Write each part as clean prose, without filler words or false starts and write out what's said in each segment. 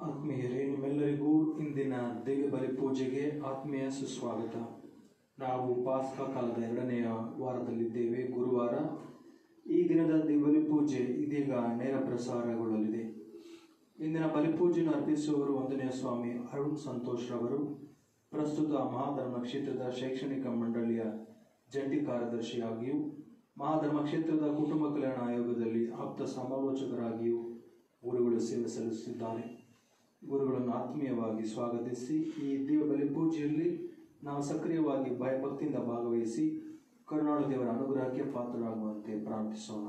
ಆತ್ಮೀಯರೇ, ನಿಮ್ಮೆಲ್ಲರಿಗೂ ಇಂದಿನ ದಿವ್ಯ ಬಲಿ ಪೂಜೆಗೆ ಆತ್ಮೀಯ ಸುಸ್ವಾಗತ. ನಾವು ಪಾಸ್ಕಾ ಕಾಲದ 2ನೆಯ ವಾರದಲ್ಲಿದ್ದೇವೆ, ಗುರುವಾರ. ಈ ದಿನದ ದಿವ್ಯ ಬಲಿ ಪೂಜೆ ಇದೀಗ ನೇರ ಪ್ರಸಾರಗೊಳ್ಳಲಿದೆ. ಇಂದಿನ ಬಲಿಪೂಜೆಯನ್ನು ಅರ್ಪಿಸುವವರು 1ನೇ ಸ್ವಾಮಿ ಅರುಣ್ ಸಂತೋಷ್ ರವರು, ಪ್ರಸ್ತುತ ಮಹಾಧರ್ಮ ಕ್ಷೇತ್ರದ ಶೈಕ್ಷಣಿಕ ಮಂಡಳಿಯ ಜಂಟಿ ಕಾರ್ಯದರ್ಶಿಯಾಗಿಯೂ ಮಹಾಧರ್ಮ ಕ್ಷೇತ್ರದ ಕುಟುಂಬ ಕಲ್ಯಾಣ ಆಯೋಗದಲ್ಲಿ ಆಪ್ತ ಸಮಾಲೋಚಕರಾಗಿಯೂ ಗುರುಗಳು ಸೇವೆ ಸಲ್ಲಿಸುತ್ತಿದ್ದಾರೆ. ಗುರುಗಳನ್ನು ಆತ್ಮೀಯವಾಗಿ ಸ್ವಾಗತಿಸಿ ಈ ದಿವ್ಯ ಬಲಿ ಪೂಜೆಯಲ್ಲಿ ನಾವು ಸಕ್ರಿಯವಾಗಿ ಭಯಭಕ್ತಿಯಿಂದ ಭಾಗವಹಿಸಿ ಕರುಣಾಳು ದೇವರ ಅನುಗ್ರಹಕ್ಕೆ ಪಾತ್ರರಾಗುವಂತೆ ಪ್ರಾರ್ಥಿಸೋಣ.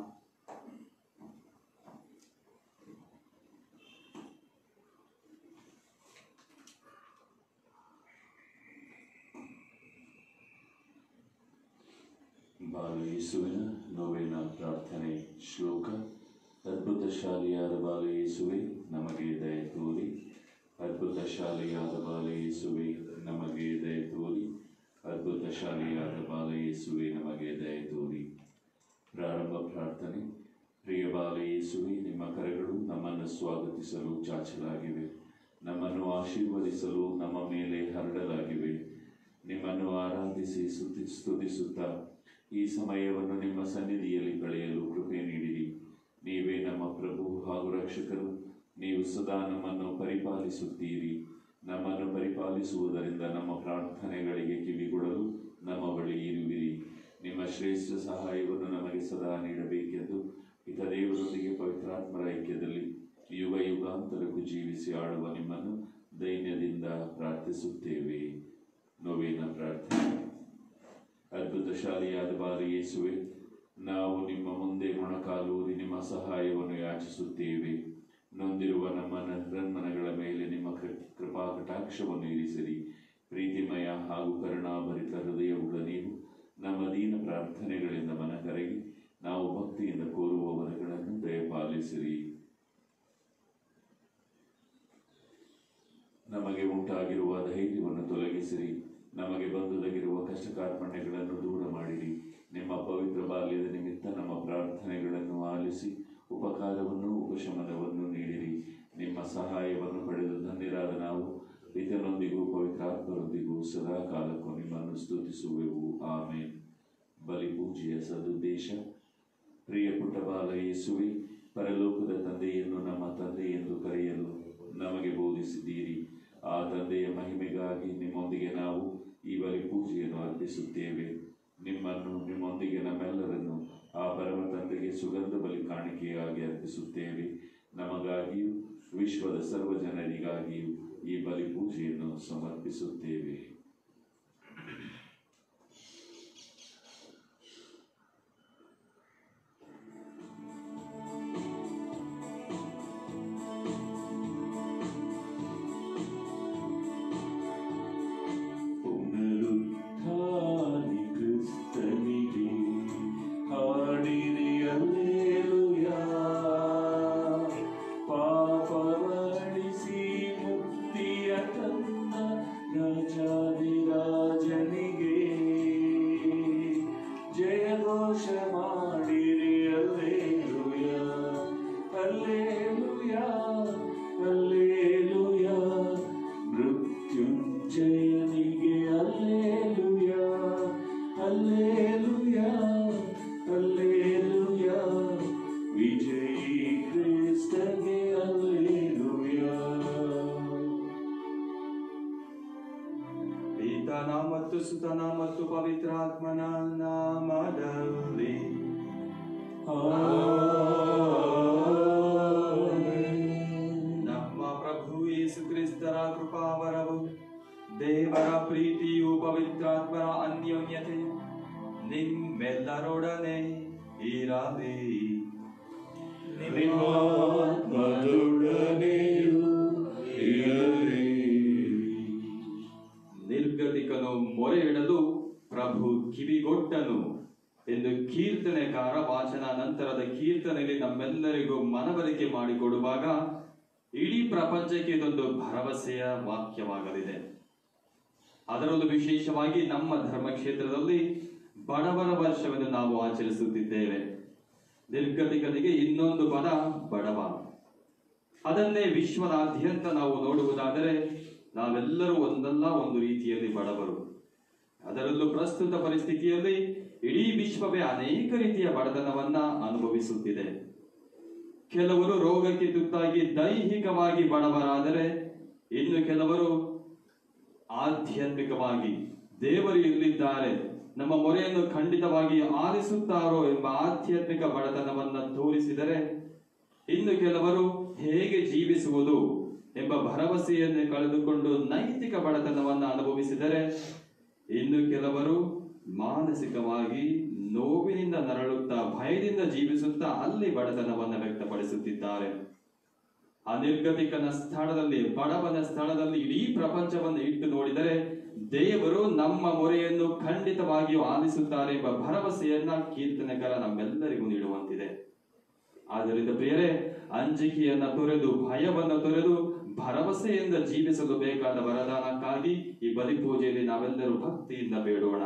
ಬಾಲು ಯೇಸುವಿನ ನೋವಿನ ಪ್ರಾರ್ಥನೆ ಶ್ಲೋಕ. ಅದ್ಭುತ ಶಾಲಿಯಾದ ಬಾಲು ಯೇಸುವೆ, ನಮಗೆ ದಯ ತೋರಿ. ಅದ್ಭುತ ಶಾಲಿಯಾದ ಬಾಲು ಯೇಸುವೆ, ನಮಗೆ ದಯ ತೋರಿ. ಅದ್ಭುತ ಶಾಲಿಯಾದ ಬಾಲು ಯೇಸುವೆ, ನಮಗೆ ದಯ ತೋರಿ. ಪ್ರಾರಂಭ ಪ್ರಾರ್ಥನೆ. ಪ್ರಿಯ ಬಾಲು ಯೇಸುವೆ, ನಿಮ್ಮ ಕರೆಗಳು ನಮ್ಮನ್ನು ಸ್ವಾಗತಿಸಲು ಚಾಚಲಾಗಿವೆ, ನಮ್ಮನ್ನು ಆಶೀರ್ವದಿಸಲು ನಮ್ಮ ಮೇಲೆ ಹರಡಲಾಗಿವೆ. ನಿಮ್ಮನ್ನು ಆರಾಧಿಸಿ ಸ್ತುತಿಸುತ್ತಾ ಈ ಸಮಯವನ್ನು ನಿಮ್ಮ ಸನ್ನಿಧಿಯಲ್ಲಿ ಕಳೆಯಲು ಕೃಪೆ ನೀಡಿರಿ. ನೀವೇ ನಮ್ಮ ಪ್ರಭು ಹಾಗೂ ರಕ್ಷಕರು. ನೀವು ಸದಾ ನಮ್ಮನ್ನು ಪರಿಪಾಲಿಸುತ್ತೀರಿ. ನಮ್ಮನ್ನು ಪರಿಪಾಲಿಸುವುದರಿಂದ ನಮ್ಮ ಪ್ರಾರ್ಥನೆಗಳಿಗೆ ಕಿವಿಗೊಡಲು ನಮ್ಮ ಬಳಿ ಇರುವಿರಿ. ನಿಮ್ಮ ಶ್ರೇಷ್ಠ ಸಹಾಯವನ್ನು ನಮಗೆ ಸದಾ ನೀಡಬೇಕೆಂದು ಇತ ದೇವರೊಂದಿಗೆ ಪವಿತ್ರಾತ್ಮರ ಐಕ್ಯದಲ್ಲಿ ಯುಗ ಯುಗಾಂತರಕ್ಕೂ ಜೀವಿಸಿ ಆಳುವ ನಿಮ್ಮನ್ನು ದೈನ್ಯದಿಂದ ಪ್ರಾರ್ಥಿಸುತ್ತೇವೆ. ನೋವೇನ ಪ್ರಾರ್ಥನೆ. ಅದ್ಭುತ ಶಾಲಿಯಾದ ಬಾಲು ಯೇಸುವೆ, ನಾವು ನಿಮ್ಮ ಮುಂದೆ ಮೊಣಕಾಲೂರಿ ನಿಮ್ಮ ಸಹಾಯವನ್ನು ಯಾಚಿಸುತ್ತೇವೆ. ನೊಂದಿರುವ ನಮ್ಮ ನನ್ಮನಗಳ ಮೇಲೆ ನಿಮ್ಮ ಕೃಪಾ ಕಟಾಕ್ಷವನ್ನು ಇರಿಸಿರಿ. ಪ್ರೀತಿಮಯ ಹಾಗೂ ಕರುಣಾಭರಿತ ಹೃದಯವುಳ್ಳ ನೀವು ನಮ್ಮ ದೀನ ಪ್ರಾರ್ಥನೆಗಳಿಂದ ಮನಕರಗಿ ನಾವು ಭಕ್ತಿಯಿಂದ ಕೋರುವ ವರಗಳನ್ನು ದಯಪಾಲಿಸಿರಿ. ನಮಗೆ ಉಂಟಾಗಿರುವ ಧೈರ್ಯವನ್ನು ತೊಲಗಿಸಿರಿ. ನಮಗೆ ಬಂದೊದಗಿರುವ ಕಷ್ಟ ಕಾರ್ಪಣ್ಯಗಳನ್ನು ದೂರ ಮಾಡಿರಿ. ನಿಮ್ಮ ಪವಿತ್ರ ಬಾಲ್ಯದ ನಿಮಿತ್ತ ನಮ್ಮ ಪ್ರಾರ್ಥನೆಗಳನ್ನು ಆಲಿಸಿ ಉಪಕಾರವನ್ನು ಉಪಶಮನವನ್ನು ನೀಡಿರಿ. ನಿಮ್ಮ ಸಹಾಯವನ್ನು ಪಡೆದು ಧನ್ಯರಾದ ನಾವು ಪಿತನೊಂದಿಗೂ ಪವಿತ್ರಾತ್ಮರೊಂದಿಗೂ ಸದಾ ಕಾಲಕ್ಕೂ ನಿಮ್ಮನ್ನು ಸ್ತುತಿಸುವೆವು. ಆಮೇನ್. ಬಲಿಪೂಜೆಯ ಸದುದ್ದೇಶ. ಪ್ರಿಯ ಪುಟ್ಟ ಬಾಲ ಯೇಸುವೆ, ಪರಲೋಕದ ತಂದೆಯನ್ನು ನಮ್ಮ ತಂದೆ ಎಂದು ಕರೆಯಲು ನಮಗೆ ಬೋಧಿಸಿದ್ದೀರಿ. ಆ ತಂದೆಯ ಮಹಿಮೆಗಾಗಿ ನಿಮ್ಮೊಂದಿಗೆ ನಾವು ಈ ಬಲಿಪೂಜೆಯನ್ನು ಅರ್ಪಿಸುತ್ತೇವೆ. ನಿಮ್ಮೊಂದಿಗೆ ನಮ್ಮೆಲ್ಲರನ್ನು ಆ ಪರಮ ತಂದೆಗೆ ಸುಗಂಧ ಬಲಿ ಕಾಣಿಕೆಯಾಗಿ ಅರ್ಪಿಸುತ್ತೇವೆ. ನಮಗಾಗಿಯೂ ವಿಶ್ವದ ಸರ್ವ ಜನರಿಗಾಗಿಯೂ ಈ ಬಲಿಪೂಜೆಯನ್ನು ಸಮರ್ಪಿಸುತ್ತೇವೆ. ಪಿತನ ಮತ್ತು ಸುತನ ಮತ್ತು ಪವಿತ್ರಾತ್ಮನ ನಾಮದಲ್ಲಿ ನಮ್ಮ ಪ್ರಭು ಯೇಸು ಕ್ರಿಸ್ತರ ಕೃಪಾವರವು, ದೇವರ ಪ್ರೀತಿಯು, ಪವಿತ್ರಾತ್ಮರ ಅನ್ಯೋನ್ಯತೆ ನಿಮ್ಮೆಲ್ಲರೊಡನೆ ಇರಲಿ. ನಿರ್ಗತಿಕನು ಮೊರೆ ಇಡಲು ಪ್ರಭು ಕಿವಿಗೊಟ್ಟನು ಎಂದು ಕೀರ್ತನೆಕಾರ ವಾಚನ ನಂತರದ ಕೀರ್ತನೆಯಲ್ಲಿ ನಮ್ಮೆಲ್ಲರಿಗೂ ಮನವರಿಕೆ ಮಾಡಿಕೊಡುವಾಗ ಇಡೀ ಪ್ರಪಂಚಕ್ಕೆ ಇದೊಂದು ಭರವಸೆಯ ವಾಕ್ಯವಾಗಲಿದೆ. ಅದರಲ್ಲೂ ವಿಶೇಷವಾಗಿ ನಮ್ಮ ಧರ್ಮಕ್ಷೇತ್ರದಲ್ಲಿ ಬಡವರ ವರ್ಷವನ್ನು ನಾವು ಆಚರಿಸುತ್ತಿದ್ದೇವೆ. ನಿರ್ಗತಿಕನಿಗೆ ಇನ್ನೊಂದು ಪದ ಬಡವ. ಅದನ್ನೇ ವಿಶ್ವದಾದ್ಯಂತ ನಾವು ನೋಡುವುದಾದರೆ ನಾವೆಲ್ಲರೂ ಒಂದಲ್ಲ ಒಂದು ರೀತಿಯಲ್ಲಿ ಬಡವರು. ಅದರಲ್ಲೂ ಪ್ರಸ್ತುತ ಪರಿಸ್ಥಿತಿಯಲ್ಲಿ ಇಡೀ ವಿಶ್ವವೇ ಅನೇಕ ರೀತಿಯ ಬಡತನವನ್ನ ಅನುಭವಿಸುತ್ತಿದೆ. ಕೆಲವರು ರೋಗಕ್ಕೆ ತುತ್ತಾಗಿ ದೈಹಿಕವಾಗಿ ಬಡವರಾದರೆ, ಇನ್ನು ಕೆಲವರು ಆಧ್ಯಾತ್ಮಿಕವಾಗಿ ದೇವರು ಎಲ್ಲಿದ್ದಾರೆ, ನಮ್ಮ ಮೊರೆಯನ್ನು ಖಂಡಿತವಾಗಿ ಆಲಿಸುತ್ತಾರೋ ಎಂಬ ಆಧ್ಯಾತ್ಮಿಕ ಬಡತನವನ್ನ ತೋರಿಸಿದರೆ, ಇನ್ನು ಕೆಲವರು ಹೇಗೆ ಜೀವಿಸುವುದು ಎಂಬ ಭರವಸೆಯನ್ನು ಕಳೆದುಕೊಂಡು ನೈತಿಕ ಬಡತನವನ್ನು ಅನುಭವಿಸಿದರೆ, ಇನ್ನು ಕೆಲವರು ಮಾನಸಿಕವಾಗಿ ನೋವಿನಿಂದ ನರಳುತ್ತಾ ಭಯದಿಂದ ಜೀವಿಸುತ್ತಾ ಅಲ್ಲಿ ಬಡತನವನ್ನು ವ್ಯಕ್ತಪಡಿಸುತ್ತಿದ್ದಾರೆ. ಅನಿರ್ಗತಿಕನ ಸ್ಥಳದಲ್ಲಿ, ಬಡವನ ಸ್ಥಳದಲ್ಲಿ ಇಡೀ ಪ್ರಪಂಚವನ್ನು ಇಟ್ಟು ನೋಡಿದರೆ ದೇವರು ನಮ್ಮ ಮೊರೆಯನ್ನು ಖಂಡಿತವಾಗಿಯೂ ಆಲಿಸುತ್ತಾರೆ ಎಂಬ ಭರವಸೆಯನ್ನ ಕೀರ್ತನೆಗಾರ ನಮ್ಮೆಲ್ಲರಿಗೂ ನೀಡುವಂತಿದೆ. ಆದ್ದರಿಂದ ಪ್ರಿಯರೇ, ಅಂಜಿಕೆಯನ್ನ ತೊರೆದು ಭಯವನ್ನು ತೊರೆದು ಭರವಸೆಯಿಂದ ಜೀವಿಸಲು ಬೇಕಾದ ವರದಾನಕ್ಕಾಗಿ ಈ ಬಲಿಪೂಜೆಯಲ್ಲಿ ನಾವೆಲ್ಲರೂ ಭಕ್ತಿಯಿಂದ ಬೇಡೋಣ.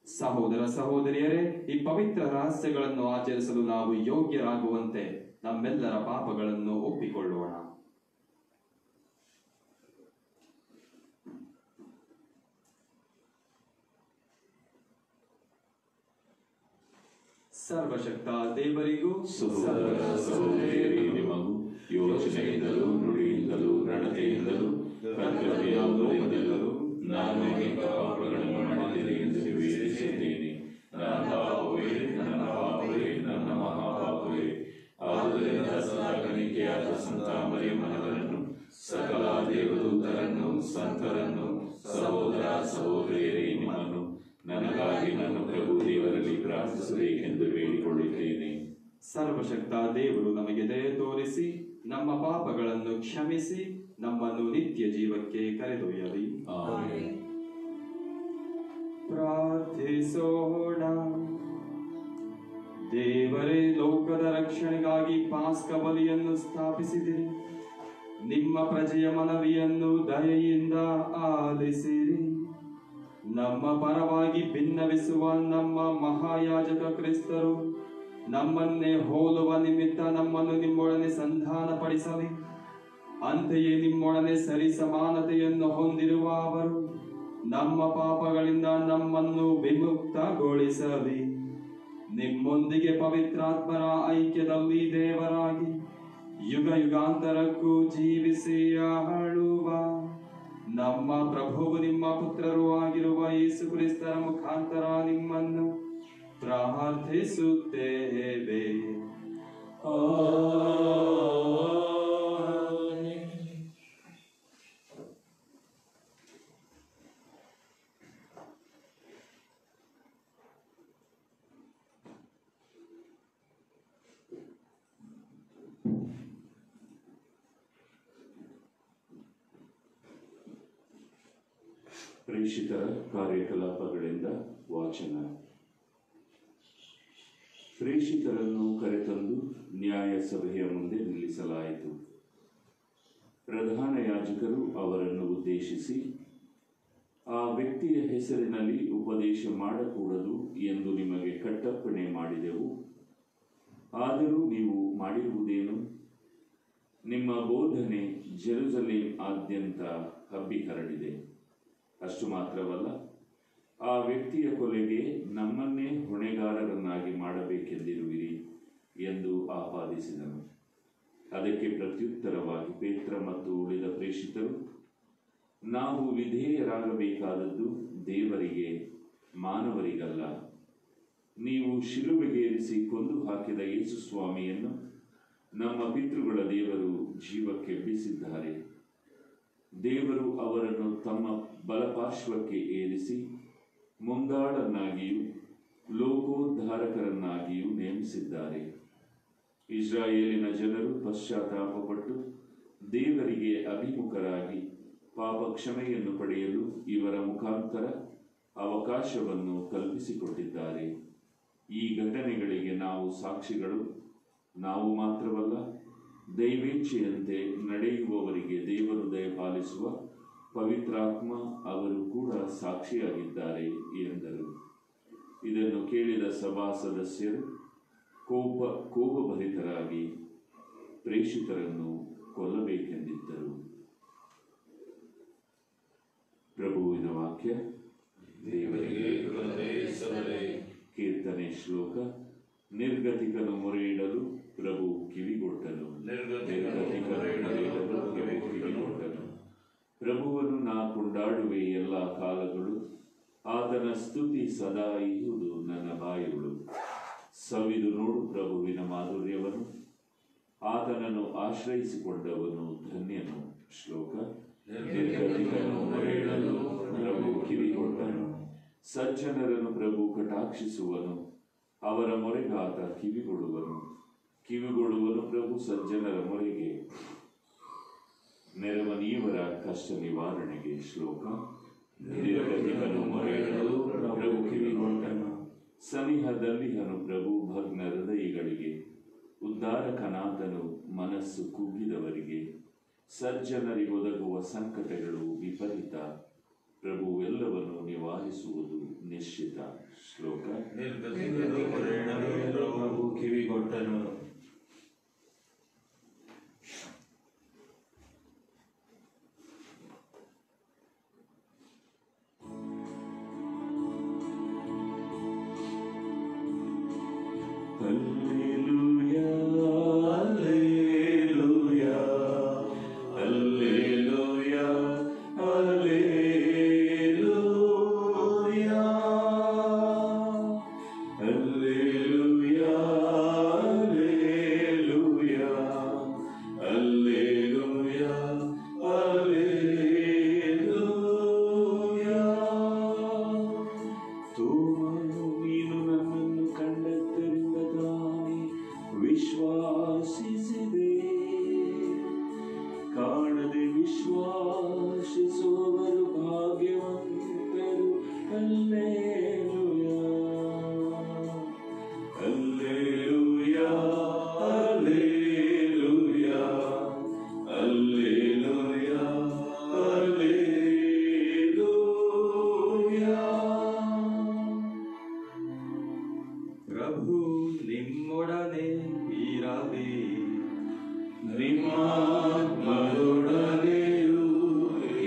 ಸಹೋದರ ಸಹೋದರಿಯರೇ, ಈ ಪವಿತ್ರ ರಹಸ್ಯಗಳನ್ನು ಆಚರಿಸಲು ನಾವು ಯೋಗ್ಯರಾಗುವಂತೆ ನಮ್ಮೆಲ್ಲರ ಪಾಪಗಳನ್ನು ಒಪ್ಪಿಕೊಳ್ಳೋಣ. ಸರ್ವಶಕ್ತ ದೇವರಿಗೂ ಸಹೋದರ ಸಹೋದರಿಯರೇ, ನಿಮಗೂ ಯೋಚನೆಯಿಂದಲೂ ನುಡಿಯಿಂದಲೂ ನಡತೆಯಿಂದಲೂ ಕರ್ತವ್ಯ ಲೋಪದಿಂದಲೂ ನಾನು ಅನೇಕ ಪಾಪಗಳನ್ನು ಮಾಡಿದ್ದೇನೆ ಎಂದು ವಿವೇಚಿಸಿದ್ದೇನೆ. ನನ್ನ ಪಾಪವೇ, ನನ್ನ ಪಾಪವೇ, ನನ್ನ ಮಹಾಪಾಪವೇ. ಆದುದರಿಂದ ಸಾಗಣಿಕೆಯಾದ ಸಂತ ಮರಿಯಮ್ಮನವರನ್ನು, ಸಕಲ ದೇವದೂತರನ್ನು, ಸಂತರನ್ನು, ಸಹೋದರ ಸಹೋದರಿಯರೇ, ನಿಮ್ಮನ್ನು ನನಗಾಗಿ ನನ್ನ ಪ್ರಭು ದೇವರಲ್ಲಿ ಪ್ರಾರ್ಥಿಸಬೇಕೆಂದು ಬೇಡಿಕೊಳ್ಳುತ್ತೇನೆ. ಸರ್ವಶಕ್ತ ದೇವರು ನಮಗೆ ದಯೆ ತೋರಿಸಿ ನಮ್ಮ ಪಾಪಗಳನ್ನು ಕ್ಷಮಿಸಿ ನಮ್ಮನ್ನು ನಿತ್ಯ ಜೀವಕ್ಕೆ ಕರೆದೊಯ್ಯಲಿ. ಆಮೆನ್. ಪ್ರಾರ್ಥಿಸೋಣ. ದೇವರೇ, ಲೋಕದ ರಕ್ಷಣೆಗಾಗಿ ಪಾಸ್ಕ ಬಲಿಯನ್ನು ಸ್ಥಾಪಿಸಿದಿರಿ. ನಿಮ್ಮ ಪ್ರಜೆಯ ಮನವಿಯನ್ನು ದಯೆಯಿಂದ ಆಲಿಸಿರಿ. ನಮ್ಮ ಪರವಾಗಿ ಭಿನ್ನವಿಸುವ ನಮ್ಮ ಮಹಾಯಾಜಕ ಕ್ರಿಸ್ತರು ನಮ್ಮನ್ನೇ ಹೋಲುವ ನಿಮಿತ್ತ ನಮ್ಮನ್ನು ನಿಮ್ಮೊಡನೆ ಸಂಧಾನಪಡಿಸಲಿ. ಅಂತೆಯೇ ನಿಮ್ಮೊಡನೆ ಸರಿ ಸಮಾನತೆಯನ್ನು ಹೊಂದಿರುವ ಅವರು ನಮ್ಮ ಪಾಪಗಳಿಂದ ನಮ್ಮನ್ನು ವಿಮುಕ್ತಗೊಳಿಸಲಿ. ನಿಮ್ಮೊಂದಿಗೆ ಪವಿತ್ರಾತ್ಮರ ಐಕ್ಯದಲ್ಲಿ ದೇವರಾಗಿ ಯುಗ ಯುಗಾಂತರಕ್ಕೂ ಜೀವಿಸಿ ಆಳುವ ನಮ್ಮ ಪ್ರಭುವು ನಿಮ್ಮ ಪುತ್ರರು ಆಗಿರುವ ಯೇಸು ಕ್ರಿಸ್ತರ ಮುಖಾಂತರ ನಿಮ್ಮನ್ನು ಪ್ರಾರ್ಥಿಸುತ್ತೇವೆ. ಪ್ರೇಷಿತರ ಕಾರ್ಯಕಲಾಪಗಳಿಂದ ವಾಚನ. ಪ್ರೇಷಿತರನ್ನು ಕರೆತಂದು ನ್ಯಾಯ ಸಭೆಯ ಮುಂದೆ ನಿಲ್ಲಿಸಲಾಯಿತು. ಪ್ರಧಾನ ಯಾಜಕರು ಅವರನ್ನು ಉದ್ದೇಶಿಸಿ, ಆ ವ್ಯಕ್ತಿಯ ಹೆಸರಿನಲ್ಲಿ ಉಪದೇಶ ಮಾಡಕೂಡದು ಎಂದು ನಿಮಗೆ ಕಟ್ಟಪ್ಪಣೆ ಮಾಡಿದೆವು. ಆದರೂ ನೀವು ಮಾಡಿರುವುದೇನು? ನಿಮ್ಮ ಬೋಧನೆ ಜೆರುಸಲೇಮ್ ಆದ್ಯಂತ ಹಬ್ಬಿ ಹರಡಿದೆ. ಅಷ್ಟು ಮಾತ್ರವಲ್ಲ, ಆ ವ್ಯಕ್ತಿಯ ಕೊಲೆಗೆ ನಮ್ಮನ್ನೇ ಹೊಣೆಗಾರರನ್ನಾಗಿ ಮಾಡಬೇಕೆಂದಿರುವಿರಿ ಎಂದು ಆಪಾದಿಸಿದನು. ಅದಕ್ಕೆ ಪ್ರತ್ಯುತ್ತರವಾಗಿ ಪೇತ್ರ ಮತ್ತು ಉಳಿದ ಪ್ರೇಷಿತರು, ನಾವು ವಿಧೇಯರಾಗಬೇಕಾದದ್ದು ದೇವರಿಗೆ, ಮಾನವರಿಗಲ್ಲ. ನೀವು ಶಿಲುಬೆಗೇರಿಸಿ ಕೊಂದು ಹಾಕಿದ ಯೇಸು ಸ್ವಾಮಿಯನ್ನು ನಮ್ಮ ಪಿತೃಗಳ ದೇವರು ಜೀವಕ್ಕೆ ಎಬ್ಬಿಸಿದ್ದಾರೆ. ದೇವರು ಅವರನ್ನು ತಮ್ಮ ಬಲಪಾರ್ಶ್ವಕ್ಕೆ ಏರಿಸಿ ಮುಂದಾಳನ್ನಾಗಿಯೂ ಲೋಕೋದ್ಧಾರಕರನ್ನಾಗಿಯೂ ನೇಮಿಸಿದ್ದಾರೆ. ಇಸ್ರಾಯೇಲಿನ ಜನರು ಪಶ್ಚಾತ್ತಾಪಪಟ್ಟು ದೇವರಿಗೆ ಅಭಿಮುಖರಾಗಿ ಪಾಪ ಕ್ಷಮೆಯನ್ನು ಪಡೆಯಲು ಇವರ ಮುಖಾಂತರ ಅವಕಾಶವನ್ನು ಕಲ್ಪಿಸಿಕೊಟ್ಟಿದ್ದಾರೆ. ಈ ಘಟನೆಗಳಿಗೆ ನಾವು ಸಾಕ್ಷಿಗಳು. ನಾವು ಮಾತ್ರವಲ್ಲ, ದೈವೇಚ್ಛೆಯಂತೆ ನಡೆಯುವವರಿಗೆ ದೇವರು ದಯಪಾಲಿಸುವ ಪವಿತ್ರಾತ್ಮ ಅವರು ಕೂಡ ಸಾಕ್ಷಿಯಾಗಿದ್ದಾರೆ ಎಂದರು. ಇದನ್ನು ಕೇಳಿದ ಸಭಾ ಸದಸ್ಯರು ಕೋಪಭರಿತರಾಗಿ, ಪ್ರೇಷಿತರನ್ನು ಕೊಲ್ಲಬೇಕೆಂದಿದ್ದರು. ಪ್ರಭುವಿನ ವಾಕ್ಯ. ದೇವರಿಗೆ ಕೃತಜ್ಞತೆ ಸಲ್ಲಲಿ. ಕೀರ್ತನೆ ಶ್ಲೋಕ. ನಿರ್ಗತಿಕನು ಮೊರೆಯಿಡಲು ಪ್ರಭು ಕಿವಿಗೊಟ್ಟನು. ನಿರ್ಗತಿಕನು ಮೊರೆಯಿಡಲು ಪ್ರಭು ಕಿವಿಗೊಟ್ಟನು. ಪ್ರಭುವನ್ನು ನಾ ಕೊಂಡಾಡುವೆ ಎಲ್ಲ ಕಾಲಗಳು, ಆತನ ಸ್ತುತಿ ಸದಾ ಇಹುದು ನನ್ನ ಬಾಯಿಗಳು. ಸವಿದು ನೋಡು ಪ್ರಭುವಿನ ಮಾಧುರ್ಯವನ್ನು, ಆತನನ್ನು ಆಶ್ರಯಿಸಿಕೊಂಡವನು ಧನ್ಯನು. ಶ್ಲೋಕ. ನಿರ್ಗತಿಕನು ಮೊರೆಯಿಡಲು ಪ್ರಭು ಕಿವಿಗೊಟ್ಟನು. ಸಜ್ಜನರನ್ನು ಪ್ರಭು ಕಟಾಕ್ಷಿಸುವನು, ಅವರ ಮೊರೆಗಾತ ಕಿವಿಗೊಡುವನು. ಕಿವಿಗೊಡುವನು ಪ್ರಭು ಸಜ್ಜನರ ಮೊರೆಗೆ, ನೆರವನೀವರ ಕಷ್ಟ ನಿವಾರಣೆಗೆ. ಶ್ಲೋಕ. ನಿರ್ಗತಿಕನು ಮೊರೆಯಿಡಲು ಪ್ರಭು ಕಿವಿಗೊಟ್ಟನು. ಸನಿಹದಲ್ಲಿಹನು ಪ್ರಭು ಭಗ್ನ ಹೃದಯಿಗಳಿಗೆ, ಉದ್ಧಾರಕನಾಥನು ಮನಸ್ಸು ಕುಗ್ಗಿದವರಿಗೆ. ಸಜ್ಜನರಿಗೊದಗುವ ಸಂಕಟಗಳು ವಿಪರೀತ, ಪ್ರಭು ಎಲ್ಲವನ್ನು ನಿವಾರಿಸುವುದು ನಿಶ್ಚಿತ. ಶ್ಲೋಕ. ನಿರ್ಗತಿಕನು ಮೊರೆಯಿಡಲು ಪ್ರಭು ಕಿವಿಗೊಟ್ಟನು. ಪ್ರಭು ನಿಮ್ಮೊಡನೆ ಇರಲಿ. ನಿಮ್ಮಾತ್ಮದೊಡನೆಯೂ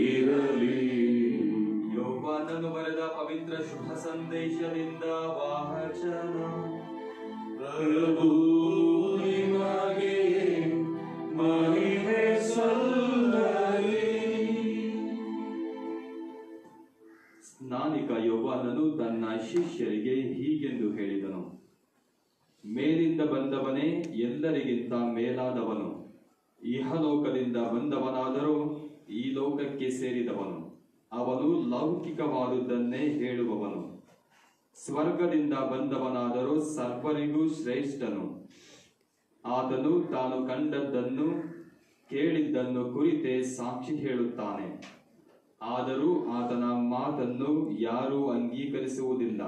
ಇರಲಿ. ಯೋಹಾನನು ಬರೆದ ಪವಿತ್ರ ಶುಭ ಸಂದೇಶದಿಂದ ವಾಚನ. ಪ್ರಭು ನಿಮಗೆ ಮಹಿಮೆ ಸಲ್ಲಲಿ. ಸ್ನಾನಿಕ ಯೋಹಾನನು ತನ್ನ ಶಿಷ್ಯರಿಗೆ ಹೀಗೆಂದು ಹೇಳಿದನು: ಮೇಲಿಂದ ಬಂದವನೇ ಎಲ್ಲರಿಗಿಂತ ಮೇಲಾದವನು. ಇಹಲೋಕದಿಂದ ಬಂದವನಾದರೂ ಈ ಲೋಕಕ್ಕೆ ಸೇರಿದವನು. ಅವನು ಲೌಕಿಕವಾದುದನ್ನೇ ಹೇಳುವವನು. ಸ್ವರ್ಗದಿಂದ ಬಂದವನಾದರೂ ಸರ್ವರಿಗೂ ಶ್ರೇಷ್ಠನು. ಆತನು ತಾನು ಕಂಡದ್ದನ್ನು ಕೇಳಿದ್ದನ್ನು ಕುರಿತೇ ಸಾಕ್ಷಿ ಹೇಳುತ್ತಾನೆ. ಆದರೂ ಆತನ ಮಾತನ್ನು ಯಾರೂ ಅಂಗೀಕರಿಸುವುದಿಲ್ಲ.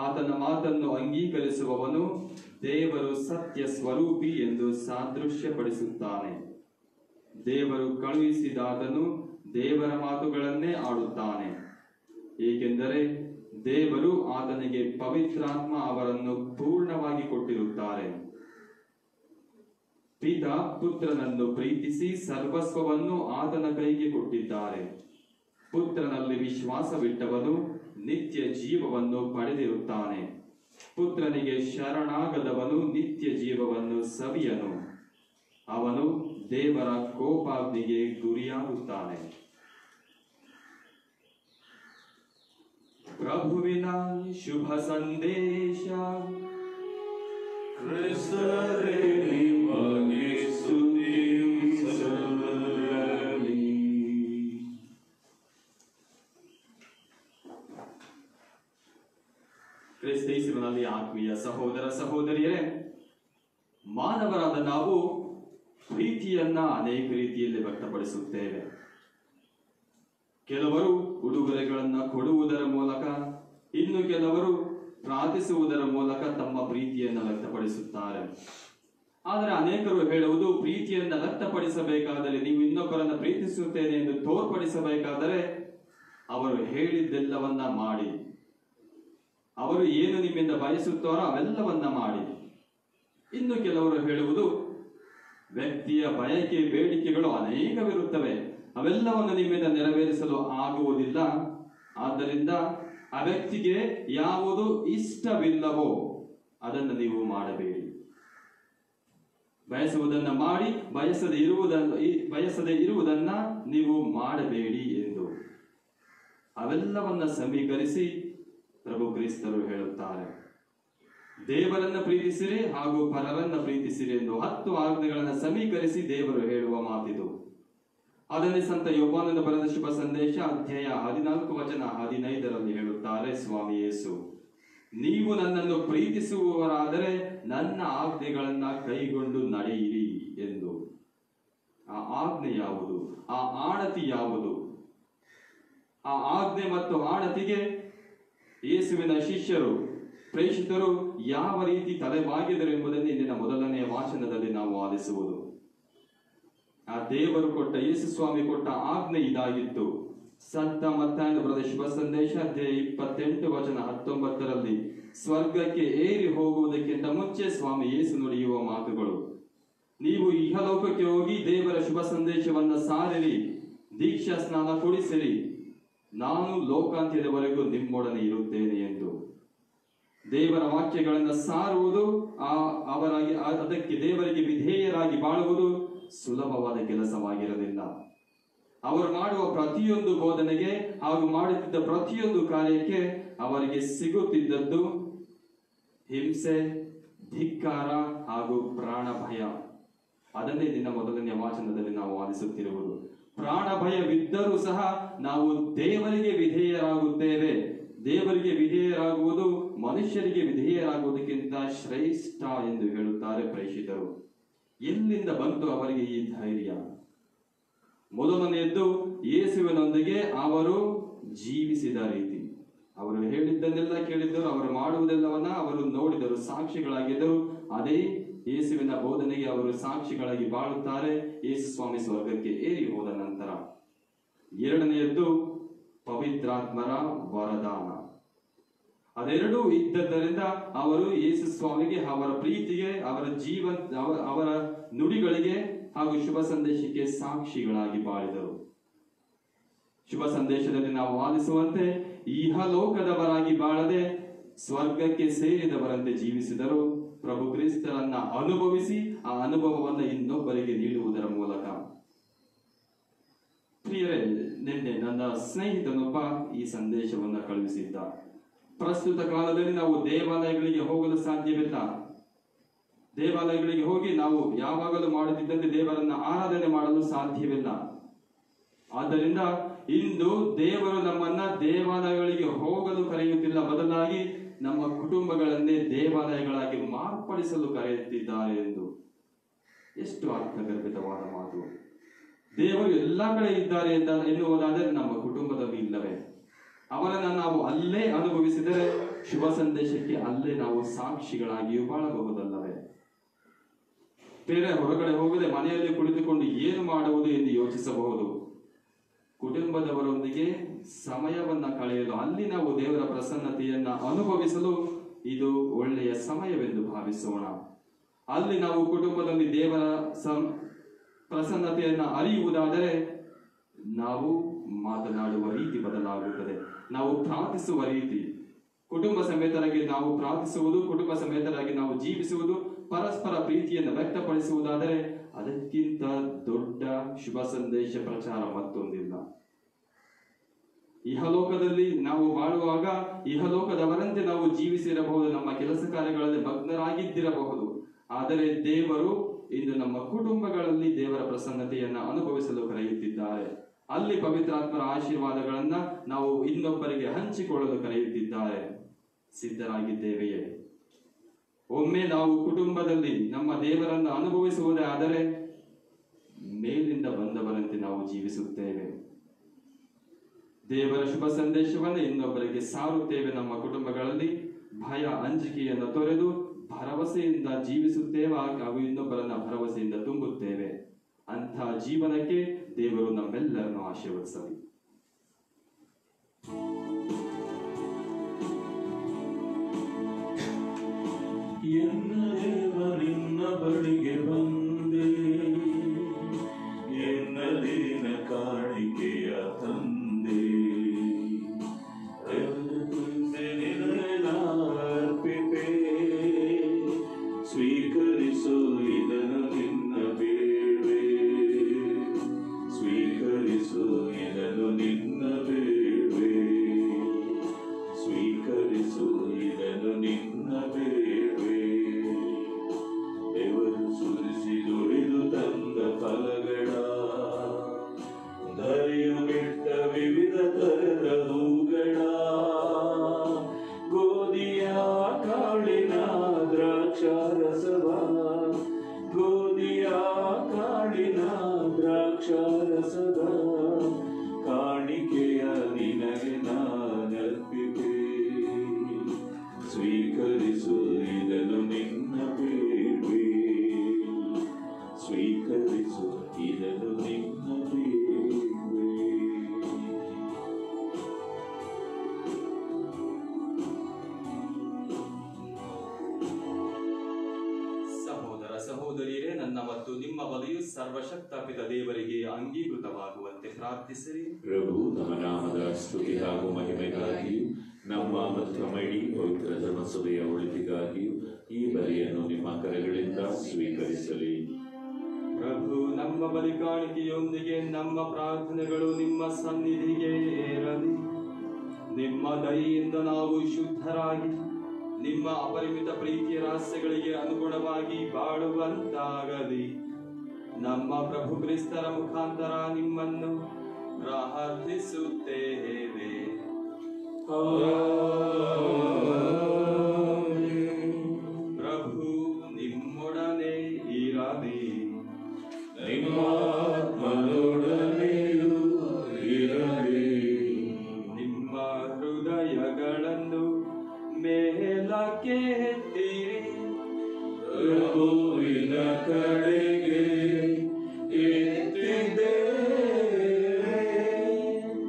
ಆತನ ಮಾತನ್ನು ಅಂಗೀಕರಿಸುವವನು ದೇವರು ಸತ್ಯ ಸ್ವರೂಪಿ ಎಂದು ಸಾದೃಶ್ಯಪಡಿಸುತ್ತಾನೆ. ದೇವರು ಕಳುಹಿಸಿದಾತನು ದೇವರ ಮಾತುಗಳನ್ನೇ ಆಡುತ್ತಾನೆ, ಏಕೆಂದರೆ ದೇವರು ಆತನಿಗೆ ಪವಿತ್ರಾತ್ಮ ಅವರನ್ನು ಪೂರ್ಣವಾಗಿ ಕೊಟ್ಟಿರುತ್ತಾರೆ. ಪಿತಾ ಪುತ್ರನನ್ನು ಪ್ರೀತಿಸಿ ಸರ್ವಸ್ವವನ್ನು ಆತನ ಕೈಗೆ ಕೊಟ್ಟಿದ್ದಾರೆ. ಪುತ್ರನಲ್ಲಿ ವಿಶ್ವಾಸವಿಟ್ಟವನು ನಿತ್ಯ ಜೀವವನ್ನು ಪಡೆದಿರುತ್ತಾನೆ. ಪುತ್ರನಿಗೆ ಶರಣಾಗದವನು ನಿತ್ಯ ಜೀವವನ್ನು ಸವಿಯನು. ಅವನು ದೇವರ ಕೋಪಾಗ್ನಿಗೆ ಗುರಿಯಾಗುತ್ತಾನೆ. ಪ್ರಭುವಿನ ಶುಭ ಸಂದೇಶ. ಕ್ರಿಸ್ತರೇ ನಿಮಗೆ ಸ್ತುತಿಯು ಸಲ್ಲಲಿ. ಕ್ರಿಸ್ತೇಸುವಿನಲ್ಲಿ ಆತ್ಮೀಯ ಸಹೋದರ ಸಹೋದರಿಯರೇ, ಮಾನವರಾದ ನಾವು ಪ್ರೀತಿಯನ್ನ ಅನೇಕ ರೀತಿಯಲ್ಲಿ ವ್ಯಕ್ತಪಡಿಸುತ್ತೇವೆ. ಕೆಲವರು ಉಡುಗೊರೆಗಳನ್ನ ಕೊಡುವುದರ ಮೂಲಕ, ಇನ್ನು ಕೆಲವರು ಪ್ರಾರ್ಥಿಸುವುದರ ಮೂಲಕ ತಮ್ಮ ಪ್ರೀತಿಯನ್ನು ವ್ಯಕ್ತಪಡಿಸುತ್ತಾರೆ. ಆದರೆ ಅನೇಕರು ಹೇಳುವುದು, ಪ್ರೀತಿಯನ್ನ ವ್ಯಕ್ತಪಡಿಸಬೇಕಾದರೆ, ನೀವು ಇನ್ನೊಬ್ಬರನ್ನ ಪ್ರೀತಿಸುತ್ತೇನೆ ಎಂದು ತೋರ್ಪಡಿಸಬೇಕಾದರೆ ಅವರು ಹೇಳಿದ್ದೆಲ್ಲವನ್ನ ಮಾಡಿ, ಅವರು ಏನು ನಿಮ್ಮಿಂದ ಬಯಸುತ್ತಾರೋ ಅವೆಲ್ಲವನ್ನ ಮಾಡಿ. ಇನ್ನು ಕೆಲವರು ಹೇಳುವುದು, ವ್ಯಕ್ತಿಯ ಬಯಕೆ ಬೇಡಿಕೆಗಳು ಅನೇಕವಿರುತ್ತವೆ. ಅವೆಲ್ಲವನ್ನು ನಿಮ್ಮಿಂದ ನೆರವೇರಿಸಲು ಆಗುವುದಿಲ್ಲ. ಆದ್ದರಿಂದ ಆ ವ್ಯಕ್ತಿಗೆ ಯಾವುದು ಇಷ್ಟವಿಲ್ಲವೋ ಅದನ್ನು ನೀವು ಮಾಡಬೇಡಿ. ಬಯಸುವುದನ್ನ ಮಾಡಿ ಬಯಸದೇ ಇರುವುದನ್ನ ನೀವು ಮಾಡಬೇಡಿ ಎಂದು ಅವೆಲ್ಲವನ್ನ ಸಮೀಕರಿಸಿ ಪ್ರಭು ಕ್ರಿಸ್ತರು ಹೇಳುತ್ತಾರೆ. ದೇವರನ್ನ ಪ್ರೀತಿಸಿರಿ ಹಾಗೂ ಪರರನ್ನ ಪ್ರೀತಿಸಿರಿ ಎಂದು 10 ಆಜ್ಞೆಗಳನ್ನು ಸಮೀಕರಿಸಿ ದೇವರು ಹೇಳುವ ಮಾತಿದು. ಅದನ್ನೇ ಸಂತ ಯೋಹಾನನ ಬರೆದ ಶುಭ ಸಂದೇಶ ಅಧ್ಯಾಯ 14 ವಚನ 15ರಲ್ಲಿ ಹೇಳುತ್ತಾರೆ ಸ್ವಾಮಿ ಯೇಸು, ನೀವು ನನ್ನನ್ನು ಪ್ರೀತಿಸುವವರಾದರೆ ನನ್ನ ಆಜ್ಞೆಗಳನ್ನ ಕೈಗೊಂಡು ನಡೆಯಿರಿ ಎಂದು. ಆ ಆಜ್ಞೆ ಯಾವುದು? ಆ ಆಣತಿ ಯಾವುದು? ಆ ಆಜ್ಞೆ ಮತ್ತು ಆಣತಿಗೆ ಯೇಸುವಿನ ಶಿಷ್ಯರು ಪ್ರೇಷಿತರು ಯಾವ ರೀತಿ ತಲೆಬಾಗಿದರು ಎಂಬುದನ್ನು ಇಂದಿನ ಮೊದಲನೆಯ ವಾಚನದಲ್ಲಿ ನಾವು ಆಲಿಸುವುದು. ಆ ದೇವರು ಕೊಟ್ಟ, ಯೇಸು ಸ್ವಾಮಿ ಕೊಟ್ಟ ಆಜ್ಞೆ ಇದಾಗಿತ್ತು. ಸಂತ ಮತ್ತಾಯನ ಬರೆದ ಶುಭ ಸಂದೇಶ ಅಧ್ಯಾಯ 28 ವಚನ 19ರಲ್ಲಿ ಸ್ವರ್ಗಕ್ಕೆ ಏರಿ ಹೋಗುವುದಕ್ಕಿಂತ ಮುಂಚೆ ಸ್ವಾಮಿ ಯೇಸು ನುಡಿಯುವ ಮಾತುಗಳು. ನೀವು ಇಹಲೋಕಕ್ಕೆ ಹೋಗಿ ದೇವರ ಶುಭ ಸಂದೇಶವನ್ನ ಸಾರಿರಿ, ದೀಕ್ಷಾ ಸ್ನಾನ ಕೊಡಿಸಿರಿ, ನಾನು ಲೋಕಾಂತ್ಯದವರೆಗೂ ನಿಮ್ಮೊಡನೆ ಇರುತ್ತೇನೆ ಎಂದು. ದೇವರ ವಾಕ್ಯಗಳನ್ನು ಸಾರುವುದು, ಅದಕ್ಕೆ ದೇವರಿಗೆ ವಿಧೇಯರಾಗಿ ಬಾಳುವುದು ಸುಲಭವಾದ ಕೆಲಸವಾಗಿರಲಿಲ್ಲ. ಅವರು ಮಾಡುವ ಪ್ರತಿಯೊಂದು ಬೋಧನೆಗೆ ಹಾಗೂ ಮಾಡುತ್ತಿದ್ದ ಪ್ರತಿಯೊಂದು ಕಾರ್ಯಕ್ಕೆ ಅವರಿಗೆ ಸಿಗುತ್ತಿದ್ದದ್ದು ಹಿಂಸೆ, ಧಿಕ್ಕಾರ ಹಾಗೂ ಪ್ರಾಣ ಭಯ. ಅದನ್ನೇ ದಿನ ಮೊದಲನೆಯ ವಾಚನದಲ್ಲಿ ನಾವು ಆಲಿಸುತ್ತಿರುವುದು. ಪ್ರಾಣ ಭಯವಿದ್ದರೂ ಸಹ ನಾವು ದೇವರಿಗೆ ವಿಧೇಯರಾಗುತ್ತೇವೆ. ದೇವರಿಗೆ ವಿಧೇಯರಾಗುವುದು ಮನುಷ್ಯರಿಗೆ ವಿಧೇಯರಾಗುವುದಕ್ಕಿಂತ ಶ್ರೇಷ್ಠ ಎಂದು ಹೇಳುತ್ತಾರೆ ಪ್ರೇಷಿತರು. ಎಲ್ಲಿಂದ ಬಂತು ಅವರಿಗೆ ಈ ಧೈರ್ಯ? ಮೊದಲನೆಯದ್ದು ಯೇಸುವಿನೊಂದಿಗೆ ಅವರು ಜೀವಿಸಿದ ರೀತಿ. ಅವರು ಹೇಳಿದ್ದನ್ನೆಲ್ಲ ಕೇಳಿದ್ದರು, ಅವರು ಮಾಡುವುದೆಲ್ಲವನ್ನ ಅವರು ನೋಡಿದರು, ಸಾಕ್ಷಿಗಳಾಗಿದ್ದರು. ಅದೇ ಯೇಸುವಿನ ಬೋಧನೆಗೆ ಅವರು ಸಾಕ್ಷಿಗಳಾಗಿ ಬಾಳುತ್ತಾರೆ ಯೇಸು ಸ್ವಾಮಿ ಸ್ವರ್ಗಕ್ಕೆ ಏರಿ ಹೋದ ನಂತರ. ಎರಡನೆಯದ್ದು ಪವಿತ್ರಾತ್ಮರ ವರದಾನ. ಅದೆರಡೂ ಇದ್ದದ್ದರಿಂದ ಅವರು ಯೇಸು ಸ್ವಾಮಿಗೆ, ಅವರ ಪ್ರೀತಿಗೆ, ಅವರ ನುಡಿಗಳಿಗೆ ಹಾಗೂ ಶುಭ ಸಂದೇಶಕ್ಕೆ ಸಾಕ್ಷಿಗಳಾಗಿ ಬಾಳಿದರು. ಶುಭ ಸಂದೇಶದಲ್ಲಿ ನಾವು ಆಲಿಸುವಂತೆ ಇಹಲೋಕದವರಾಗಿ ಬಾಳದೆ ಸ್ವರ್ಗಕ್ಕೆ ಸೇರಿದವರಂತೆ ಜೀವಿಸಿದರು. ಪ್ರಭು ಕ್ರಿಸ್ತರನ್ನ ಅನುಭವಿಸಿ ಆ ಅನುಭವವನ್ನು ಇನ್ನೊಬ್ಬರಿಗೆ ನೀಡುವುದರ ಮೂಲಕ. ಪ್ರಿಯರೇ, ನಿನ್ನೆ ನನ್ನ ಸ್ನೇಹಿತನೊಬ್ಬ ಈ ಸಂದೇಶವನ್ನ ಕಳುಹಿಸಿದ್ದ. ಪ್ರಸ್ತುತ ಕಾಲದಲ್ಲಿ ನಾವು ದೇವಾಲಯಗಳಿಗೆ ಹೋಗಲು ಸಾಧ್ಯವಿಲ್ಲ. ದೇವಾಲಯಗಳಿಗೆ ಹೋಗಿ ನಾವು ಯಾವಾಗಲೂ ಮಾಡುತ್ತಿದ್ದಂತೆ ದೇವರನ್ನ ಆರಾಧನೆ ಮಾಡಲು ಸಾಧ್ಯವಿಲ್ಲ. ಆದ್ದರಿಂದ ಇಂದು ದೇವರು ನಮ್ಮನ್ನ ದೇವಾಲಯಗಳಿಗೆ ಹೋಗಲು ಕರೆಯುತ್ತಿಲ್ಲ, ಬದಲಾಗಿ ನಮ್ಮ ಕುಟುಂಬಗಳನ್ನೇ ದೇವಾಲಯಗಳಾಗಿ ಮಾರ್ಪಡಿಸಲು ಕರೆಯುತ್ತಿದ್ದಾರೆ ಎಂದು. ಎಷ್ಟು ಅರ್ಥಗರ್ಭಿತವಾದ ಮಾತು! ದೇವರು ಎಲ್ಲಾ ಕಡೆ ಇದ್ದಾರೆ ಎನ್ನುವುದಾದರೆ ನಮ್ಮ ಕುಟುಂಬದಲ್ಲಿ ಇಲ್ಲವೇ? ಅವರನ್ನ ನಾವು ಅಲ್ಲೇ ಅನುಭವಿಸಿದರೆ ಶುಭ ಸಂದೇಶಕ್ಕೆ ಅಲ್ಲೇ ನಾವು ಸಾಕ್ಷಿಗಳಾಗಿಯೂ ಬಾಳಬಹುದಲ್ಲವೇ? ಬೇರೆ ಹೊರಗಡೆ ಹೋಗದೆ ಮನೆಯಲ್ಲಿ ಕುಳಿತುಕೊಂಡು ಏನು ಮಾಡುವುದು ಎಂದು ಯೋಚಿಸಬಹುದು. ಕುಟುಂಬದವರೊಂದಿಗೆ ಸಮಯವನ್ನ ಕಳೆಯಲು, ಅಲ್ಲಿ ನಾವು ದೇವರ ಪ್ರಸನ್ನತೆಯನ್ನ ಅನುಭವಿಸಲು ಇದು ಒಳ್ಳೆಯ ಸಮಯವೆಂದು ಭಾವಿಸೋಣ. ಅಲ್ಲಿ ನಾವು ಕುಟುಂಬದಲ್ಲಿ ದೇವರ ಪ್ರಸನ್ನತೆಯನ್ನ ಅರಿಯುವುದಾದರೆ ನಾವು ಮಾತನಾಡುವ ರೀತಿ ಬದಲಾಗುತ್ತದೆ. ನಾವು ಪ್ರಾರ್ಥಿಸುವ ರೀತಿ, ಕುಟುಂಬ ಸಮೇತರಾಗಿ ನಾವು ಪ್ರಾರ್ಥಿಸುವುದು, ಕುಟುಂಬ ಸಮೇತರಾಗಿ ನಾವು ಜೀವಿಸುವುದು, ಪರಸ್ಪರ ಪ್ರೀತಿಯನ್ನು ವ್ಯಕ್ತಪಡಿಸುವುದಾದರೆ ಅದಕ್ಕಿಂತ ದೊಡ್ಡ ಶುಭ ಸಂದೇಶ ಪ್ರಚಾರ ಮತ್ತೊಂದಿಲ್ಲ. ಇಹಲೋಕದಲ್ಲಿ ನಾವು ಬಾಳುವಾಗ ಇಹಲೋಕದವರಂತೆ ನಾವು ಜೀವಿಸಿರಬಹುದು, ನಮ್ಮ ಕೆಲಸ ಕಾರ್ಯಗಳಲ್ಲಿ ಮಗ್ನರಾಗಿದ್ದಿರಬಹುದು. ಆದರೆ ದೇವರು ಇಂದು ನಮ್ಮ ಕುಟುಂಬಗಳಲ್ಲಿ ದೇವರ ಪ್ರಸನ್ನತೆಯನ್ನ ಅನುಭವಿಸಲು ಕರೆಯುತ್ತಿದ್ದಾರೆ. ಅಲ್ಲಿ ಪವಿತ್ರಾತ್ಮರ ಆಶೀರ್ವಾದಗಳನ್ನ ನಾವು ಇನ್ನೊಬ್ಬರಿಗೆ ಹಂಚಿಕೊಳ್ಳಲು ಕರೆಯುತ್ತಿದ್ದಾರೆ. ಸಿದ್ಧರಾಗಿದ್ದೇವೆಯೇ? ಒಮ್ಮೆ ನಾವು ಕುಟುಂಬದಲ್ಲಿ ನಮ್ಮ ದೇವರನ್ನ ಅನುಭವಿಸುವುದೇ ಆದರೆ ಮೇಲಿಂದ ಬಂದವರಂತೆ ನಾವು ಜೀವಿಸುತ್ತೇವೆ. ದೇವರ ಶುಭ ಸಂದೇಶವನ್ನು ಇನ್ನೊಬ್ಬರಿಗೆ ಸಾರುತ್ತೇವೆ. ನಮ್ಮ ಕುಟುಂಬಗಳಲ್ಲಿ ಭಯ ಅಂಜಿಕೆಯನ್ನು ತೊರೆದು ಭರವಸೆಯಿಂದ ಜೀವಿಸುತ್ತೇವೆ ಹಾಗೂ ಇನ್ನೊಬ್ಬರನ್ನ ಭರವಸೆಯಿಂದ ತುಂಬುತ್ತೇವೆ. ಅಂಥ ಜೀವನಕ್ಕೆ ದೇವರು ನಮ್ಮೆಲ್ಲರನ್ನು ಆಶೀರ್ವದಿಸಲಿ. ಎನ್ನ ದೇವ ನಿನ್ನ ಬಳಿಗೆ ಬಂದೆ, ನಮಸ್ಕಾರ ಸದಾ ಕಾಣಿಕೆಯ ನಿನಗೆ ನಾನರ್ಪಿತೆ. ಸ್ವೀಕರಿಸು ಇದನ್ನು ನಿನ್ನ ಬೇಡ್ವೆ, ಸ್ವೀಕರಿಸು ಇದನ್ನು ನಿನ್ನ ಬೇಡ್ವೆ. ಸಹೋದರ ಸಹೋದರಿಯರೇ, ನನ್ನ ಮತ್ತು ನಿಮ್ಮ ಬಲಿಯು ಸರ್ವಶಕ್ತ ಪಿತ ದೇವರಿಗೆ ಅಂಗೀಕೃತವಾಗುವಂತೆ ಪ್ರಾರ್ಥಿಸಿರಿ. ಪ್ರಭು ತಮ್ಮ ನಾಮದ ಸ್ತುತಿ ಹಾಗೂ ಮಹಿಮೆಗಾಗಿಯೂ ನಮ್ಮ ಮತ್ತು ನಮ್ಮ ಇಡೀ ಪವಿತ್ರ ಧರ್ಮಸಭೆಯ ಒಳಿತಿಗಾಗಿಯೂ ಈ ಬಲಿಯನ್ನು ನಿಮ್ಮ ಕರೆಗಳಿಂದ ಸ್ವೀಕರಿಸಲಿ. ಪ್ರಭು, ನಮ್ಮ ಬಲಿ ಕಾಣಿಕೆಯೊಂದಿಗೆ ನಮ್ಮ ಪ್ರಾರ್ಥನೆಗಳು ನಿಮ್ಮ ಸನ್ನಿಧಿಗೆ ಏರಲಿ. ನಿಮ್ಮ ದಯೆಯಿಂದ ನಾವು ಶುದ್ಧರಾಗಿ ನಿಮ್ಮ ಅಪರಿಮಿತ ಪ್ರೀತಿಯ ರಹಸ್ಯಗಳಿಗೆ ಅನುಗುಣವಾಗಿ ಬಾಳುವಂತಾಗಲಿ. ನಮ್ಮ ಪ್ರಭು ಕ್ರಿಸ್ತರ ಮುಖಾಂತರ ನಿಮ್ಮನ್ನು ಪ್ರಾರ್ಥಿಸುತ್ತೇವೆ. ಪ್ರಭು ನಿಮ್ಮೊಡನೆ ಇರಲಿ. ನಿಮ್ಮ ಆತ್ಮದೊಡನೆಯೂ ಇರಲಿ. ನಿಮ್ಮ ಹೃದಯಗಳನ್ನು ಮೇಲಕ್ಕೆ ಎತ್ತಿರಿ. ಪ್ರಭುವಿನ ಕಡೆಗೆ ಎತ್ತಿದ್ದೇವೆ.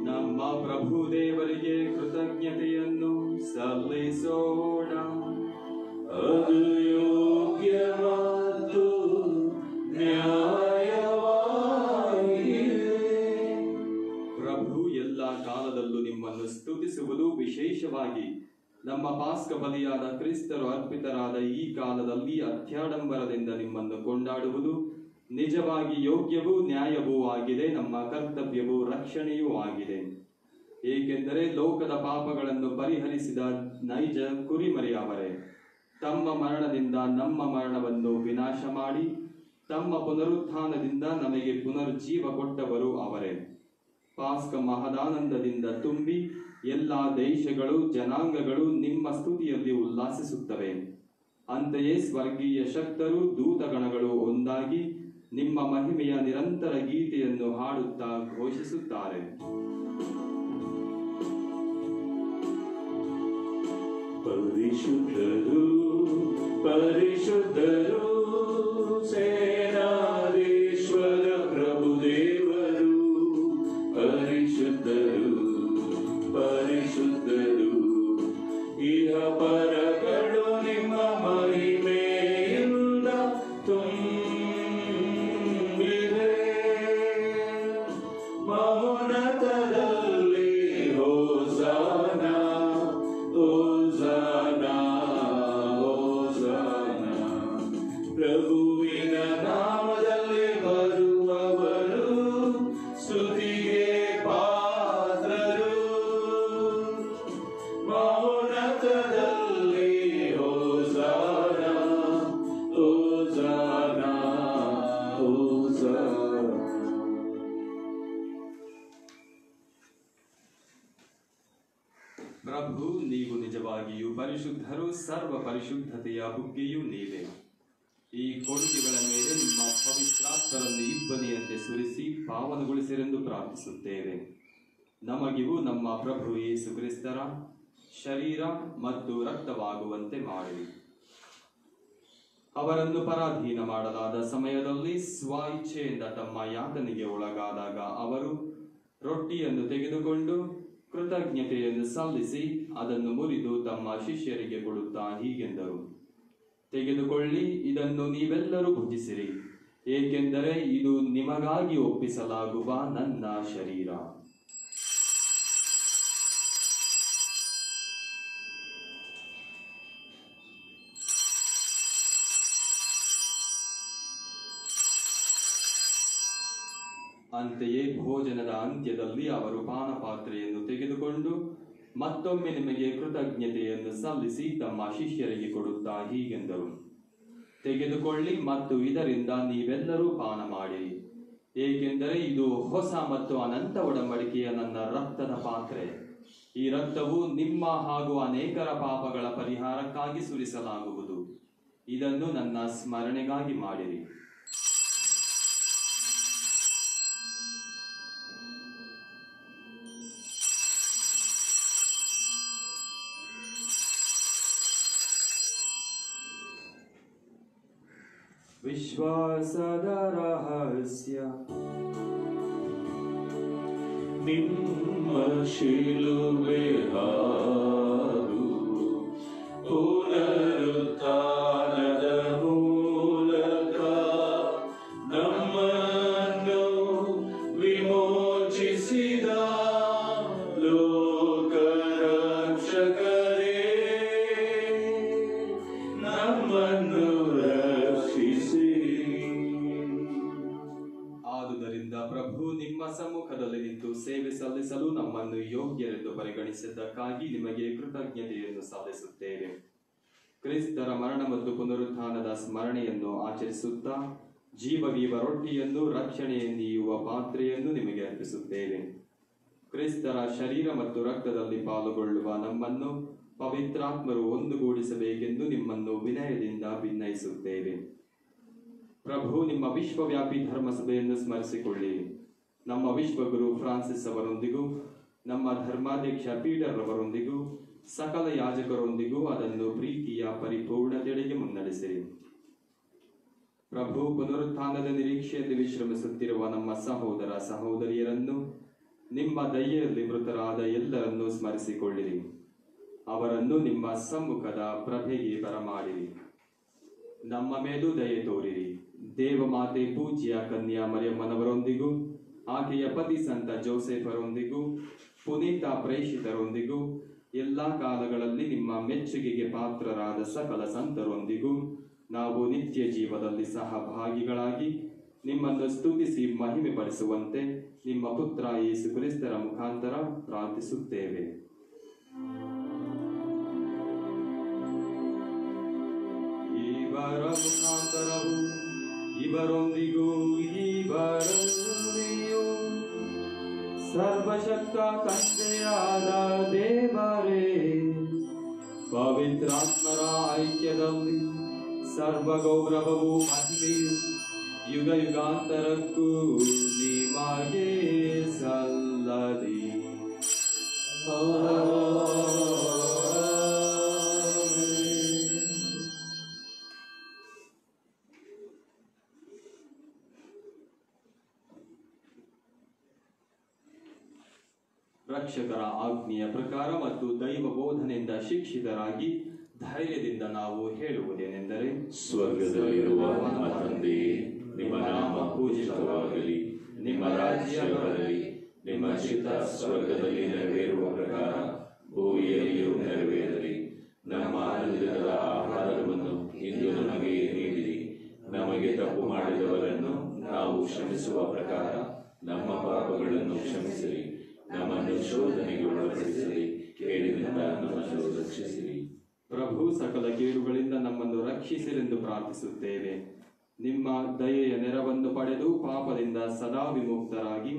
ನಮ್ಮ ಪ್ರಭು ದೇವರಿಗೆ ಕೃತಜ್ಞತೆಯನ್ನು ಸಲ್ಲಿಸೋಣ. ಅದು ಯೋಗ್ಯ ಮತ್ತು ನ್ಯಾಯವಾಗಿದೆ. ಪ್ರಭು ಎಲ್ಲ ಕಾಲದಲ್ಲೂ ನಿಮ್ಮನ್ನು ಸ್ತುತಿಸುವುದು, ವಿಶೇಷವಾಗಿ ನಮ್ಮ ಪಾಸ್ಕ ಬಲಿಯಾದ ಕ್ರಿಸ್ತರು ಅರ್ಪಿತರಾದ ಈ ಕಾಲದಲ್ಲಿ ಅತ್ಯಾಡಂಬರದಿಂದ ನಿಮ್ಮನ್ನು ಕೊಂಡಾಡುವುದು ನಿಜವಾಗಿ ಯೋಗ್ಯವೂ ನ್ಯಾಯವೂ ಆಗಿದೆ. ನಮ್ಮ ಕರ್ತವ್ಯವೂ ರಕ್ಷಣೆಯೂ ಆಗಿದೆ. ಏಕೆಂದರೆ ಲೋಕದ ಪಾಪಗಳನ್ನು ಪರಿಹರಿಸಿದ ನೈಜ ಕುರಿಮರಿ ಅವರೇ, ತಮ್ಮ ಮರಣದಿಂದ ನಮ್ಮ ಮರಣವನ್ನು ವಿನಾಶ ಮಾಡಿ ತಮ್ಮ ಪುನರುತ್ಥಾನದಿಂದ ನಮಗೆ ಪುನರ್ಜೀವ ಕೊಟ್ಟವರು ಅವರೇ. ಪಾಸ್ಕ ಮಹದಾನಂದದಿಂದ ತುಂಬಿ ಎಲ್ಲ ದೇಶಗಳು ಜನಾಂಗಗಳು ನಿಮ್ಮ ಸ್ತುತಿಯಲ್ಲಿ ಉಲ್ಲಾಸಿಸುತ್ತವೆ. ಅಂತೆಯೇ ಸ್ವರ್ಗೀಯ ಶಕ್ತರು ದೂತಗಣಗಳು ಒಂದಾಗಿ ನಿಮ್ಮ ಮಹಿಮೆಯ ನಿರಂತರ ಗೀತೆಯನ್ನು ಹಾಡುತ್ತಾ ಘೋಷಿಸುತ್ತಾರೆ. ಪರಿಶುದ್ಧರು ಪರಿಶುದ್ಧರು ಸೇನಾಧೀಶ್ವರ ಪ್ರಭುದೇವರು, ಪರಿಶುದ್ಧರು ಪರಿಶುದ್ಧರು ಇಹ ಪರಗಳು ನಿಮ್ಮ ಮಹಿಮೆಯಿಂದ ತುಂಬಿದೆ. ಮಹೋನ್ನತದಲ್ಲಿ ಹೋಸಾನ ಹೋಸಾನ ಹೋಸಾನ. ಪ್ರಭುವಿನ ನಾಮದಲ್ಲಿ ಬರುವವರು ಸ್ತುತಿಗೆ ಪಾತ್ರರು. ಮಹೋನ್ನತದಲ್ಲಿ ಹೋಸಾನ ಹೋಸಾನ ಹೋಸಾನ. ಪ್ರಭು, ನೀವು ನಿಜವಾಗಿಯೂ ಪರಿಶುದ್ಧರು, ಸರ್ವ ಪರಿಶುದ್ಧತೆಯ ಬುಗ್ಗೆಯೂ ನೀವೇ. ಈ ಕೊಡುಗೆಗಳ ಮೇಲೆ ನಿಮ್ಮ ಪವಿತ್ರಾತ್ಮರನ್ನು ಇಬ್ಬನಿಯಂತೆ ಸುರಿಸಿ ಪಾವನಗೊಳಿಸಿರೆಂದು ಪ್ರಾರ್ಥಿಸುತ್ತೇವೆ. ನಮಗಿವು ನಮ್ಮ ಪ್ರಭು ಯೇಸು ಕ್ರಿಸ್ತರ ಶರೀರ ಮತ್ತು ರಕ್ತವಾಗುವಂತೆ ಮಾಡಿರಿ. ಅವರನ್ನು ಪರಾಧೀನ ಮಾಡಲಾದ ಸಮಯದಲ್ಲಿ ಸ್ವ ಇಚ್ಛೆಯಿಂದ ತಮ್ಮ ಯಾತನೆಗೆ ಒಳಗಾದಾಗ ಅವರು ರೊಟ್ಟಿಯನ್ನು ತೆಗೆದುಕೊಂಡು ಕೃತಜ್ಞತೆಯನ್ನು ಸಲ್ಲಿಸಿ ಅದನ್ನು ಮುರಿದು ತಮ್ಮ ಶಿಷ್ಯರಿಗೆ ಕೊಡುತ್ತಾ ಹೀಗೆಂದರು: ತೆಗೆದುಕೊಳ್ಳಿ, ಇದನ್ನು ನೀವೆಲ್ಲರೂ ಭುಜಿಸಿರಿ, ಏಕೆಂದರೆ ಇದು ನಿಮಗಾಗಿ ಒಪ್ಪಿಸಲಾಗುವ ನನ್ನ ಶರೀರ. ಅಂತೆಯೇ ಭೋಜನದ ಅಂತ್ಯದಲ್ಲಿ ಅವರು ಪಾನಪಾತ್ರೆಯನ್ನು ತೆಗೆದುಕೊಂಡು ಮತ್ತೊಮ್ಮೆ ನಿಮಗೆ ಕೃತಜ್ಞತೆಯನ್ನು ಸಲ್ಲಿಸಿ ತಮ್ಮ ಶಿಷ್ಯರಿಗೆ ಕೊಡುತ್ತಾ ಹೀಗೆಂದರು: ತೆಗೆದುಕೊಳ್ಳಿ ಮತ್ತು ಇದರಿಂದ ನೀವೆಲ್ಲರೂ ಪಾನ ಮಾಡಿರಿ, ಏಕೆಂದರೆ ಇದು ಹೊಸ ಮತ್ತು ಅನಂತ ಒಡಂಬಡಿಕೆಯ ನನ್ನ ರಕ್ತದ ಪಾತ್ರೆ. ಈ ರಕ್ತವು ನಿಮ್ಮ ಹಾಗೂ ಅನೇಕರ ಪಾಪಗಳ ಪರಿಹಾರಕ್ಕಾಗಿ ಸುರಿಸಲಾಗುವುದು. ಇದನ್ನು ನನ್ನ ಸ್ಮರಣೆಗಾಗಿ ಮಾಡಿರಿ. ವಿಶ್ವಾಸದ ರಹಸ್ಯ. ನಿಮ್ಮ ಶಿಲುಬೆ ಹಾದು ಪುನರುತ್ಥಾನದ ಮೂಲಕ ನಮ್ಮನ್ನು ವಿಮೋಚಿಸಿದ ಲೋಕರಕ್ಷಕರೇ, ನಮ್ಮನ್ನು ರಕ್ಷಿಸಿರಿ. ಆದುದರಿಂದ ಪ್ರಭು ನಿಮ್ಮ ಸಮ್ಮುಖದಲ್ಲಿ ನಿಂತು ಸೇವೆ ಸಲ್ಲಿಸಲು ನಮ್ಮನ್ನು ಯೋಗ್ಯರೆಂದು ಪರಿಗಣಿಸಿದ್ದಕ್ಕಾಗಿ ನಿಮಗೆ ಕೃತಜ್ಞತೆಯನ್ನು ಸಲ್ಲಿಸುತ್ತೇವೆ. ಕ್ರಿಸ್ತರ ಮರಣ ಮತ್ತು ಪುನರುತ್ಥಾನದ ಸ್ಮರಣೆಯನ್ನು ಆಚರಿಸುತ್ತಾ ಜೀವವೀವ ರೊಟ್ಟಿಯನ್ನು ರಕ್ಷಣೆಯನ್ನೀಯುವ ಪಾತ್ರೆಯನ್ನು ನಿಮಗೆ ಅರ್ಪಿಸುತ್ತೇವೆ. ಕ್ರಿಸ್ತರ ಶರೀರ ಮತ್ತು ರಕ್ತದಲ್ಲಿ ಪಾಲುಗೊಳ್ಳುವ ನಮ್ಮನ್ನು ಪವಿತ್ರಾತ್ಮರು ಒಂದುಗೂಡಿಸಬೇಕೆಂದು ನಿಮ್ಮನ್ನು ವಿನಯದಿಂದ ಭಿನ್ನಯಿಸುತ್ತೇವೆ. ಪ್ರಭು, ನಿಮ್ಮ ವಿಶ್ವವ್ಯಾಪಿ ಧರ್ಮಸಭೆಯನ್ನು ಸ್ಮರಿಸಿಕೊಳ್ಳಿ. ನಮ್ಮ ವಿಶ್ವಗುರು ಫ್ರಾನ್ಸಿಸ್ ಅವರೊಂದಿಗೂ ನಮ್ಮ ಧರ್ಮಾಧ್ಯಕ್ಷ ಪೀಟರ್ ಅವರೊಂದಿಗೂ ಸಕಲ ಯಾಜಕರೊಂದಿಗೂ ಅದನ್ನು ಪ್ರೀತಿಯ ಪರಿಪೂರ್ಣತೆಡೆಗೆ ಮುನ್ನಡೆಸಿರಿ. ಪ್ರಭು, ಪುನರುತ್ಥಾನದ ನಿರೀಕ್ಷೆಯಲ್ಲಿ ವಿಶ್ರಮಿಸುತ್ತಿರುವ ನಮ್ಮ ಸಹೋದರ ಸಹೋದರಿಯರನ್ನು, ನಿಮ್ಮ ದಯೆಯಲ್ಲಿ ಮೃತರಾದ ಎಲ್ಲರನ್ನೂ ಸ್ಮರಿಸಿಕೊಳ್ಳಿರಿ. ಅವರನ್ನು ನಿಮ್ಮ ಸಮ್ಮುಖದ ಪ್ರಭೆಗೆ ಬರಮಾಡಿರಿ. ನಮ್ಮ ಮೇಲೂ ದಯೆ ತೋರಿರಿ. ದೇವಮಾತೆ ಪೂಜ್ಯ ಕನ್ಯಾ ಮರಿಯಮ್ಮನವರೊಂದಿಗೂ ಆಕೆಯ ಪತಿ ಸಂತ ಜೋಸೆಫರೊಂದಿಗೂ ಪುನೀತ ಪ್ರೇಷಿತರೊಂದಿಗೂ ಎಲ್ಲಾ ಕಾಲಗಳಲ್ಲಿ ನಿಮ್ಮ ಮೆಚ್ಚುಗೆಗೆ ಪಾತ್ರರಾದ ಸಕಲ ಸಂತರೊಂದಿಗೂ ನಾವು ನಿತ್ಯ ಜೀವದಲ್ಲಿ ಸಹಭಾಗಿಗಳಾಗಿ ನಿಮ್ಮನ್ನು ಸ್ತುತಿಸಿ ಮಹಿಮೆ ಪಡಿಸುವಂತೆ ನಿಮ್ಮ ಪುತ್ರ ಯೇಸು ಕ್ರಿಸ್ತರ ಮುಖಾಂತರ ಪ್ರಾರ್ಥಿಸುತ್ತೇವೆ. ಇವರ ಮುಖಾಂತರವು ಇವರೊಂದಿಗೂ ಇವರಲ್ಲಿಯೂ ಸರ್ವಶಕ್ತ ತಂದೆಯಾದ ದೇವರೇ, ಪವಿತ್ರಾತ್ಮರ ಐಕ್ಯದಲ್ಲಿ ಸರ್ವ ಗೌರವವು ಮಹಿಮೆಯು ಯುಗ ಯುಗಾಂತರಕ್ಕೂ ನಿಮಗೆ ಸಲ್ಲಲಿ. ರಕ್ಷಕರ ಆಜ್ಞೆಯ ಪ್ರಕಾರ ಮತ್ತು ದೈವ ಬೋಧನೆಯಿಂದ ಶಿಕ್ಷಿತರಾಗಿ ಧೈರ್ಯದಿಂದ ನಾವು ಹೇಳುವುದೇನೆಂದರೆ, ಸ್ವರ್ಗದಲ್ಲಿರುವ ನಮ್ಮ ತಂದೆಯೇ, ನಿಮ್ಮ ನಾಮ ಪೂಜಿತವಾಗಲಿ, ನಿಮ್ಮ ರಾಜ್ಯ ಬರಲಿ, ನಿಮ್ಮ ಚಿತ್ತ ಸ್ವರ್ಗದಲ್ಲಿ ನೆರವೇರುವ ಪ್ರಕಾರ ಭೂಮಿಯಲ್ಲಿಯೂ ನೆರವೇರಲಿ. ನಮ್ಮ ಅನುದಿನದ ಆಹಾರವನ್ನು ಇಂದು ನಮಗೆ ನೀಡಿರಿ. ನಮಗೆ ತಪ್ಪು ಮಾಡಿದವರನ್ನು ನಾವು ಕ್ಷಮಿಸುವ ಪ್ರಕಾರ ನಮ್ಮ ಪಾಪಗಳನ್ನು ಕ್ಷಮಿಸಿರಿ. ನಮ್ಮನ್ನು ಶೋಧನೆಗೆ ಒಳಪಡಿಸಲಿ, ಕೇಡಿನಿಂದ ನಮ್ಮನ್ನು ರಕ್ಷಿಸಿರಿ. ಪ್ರಭು, ಸಕಲ ಕೇಡುಗಳಿಂದ ನಮ್ಮನ್ನು ರಕ್ಷಿಸಿರೆಂದು ಪ್ರಾರ್ಥಿಸುತ್ತೇವೆ. ನಿಮ್ಮ ದಯೆಯ ನೆರವನ್ನು ಪಡೆದು ಪಾಪದಿಂದ ಸದಾ ವಿಮುಕ್ತರಾಗಿ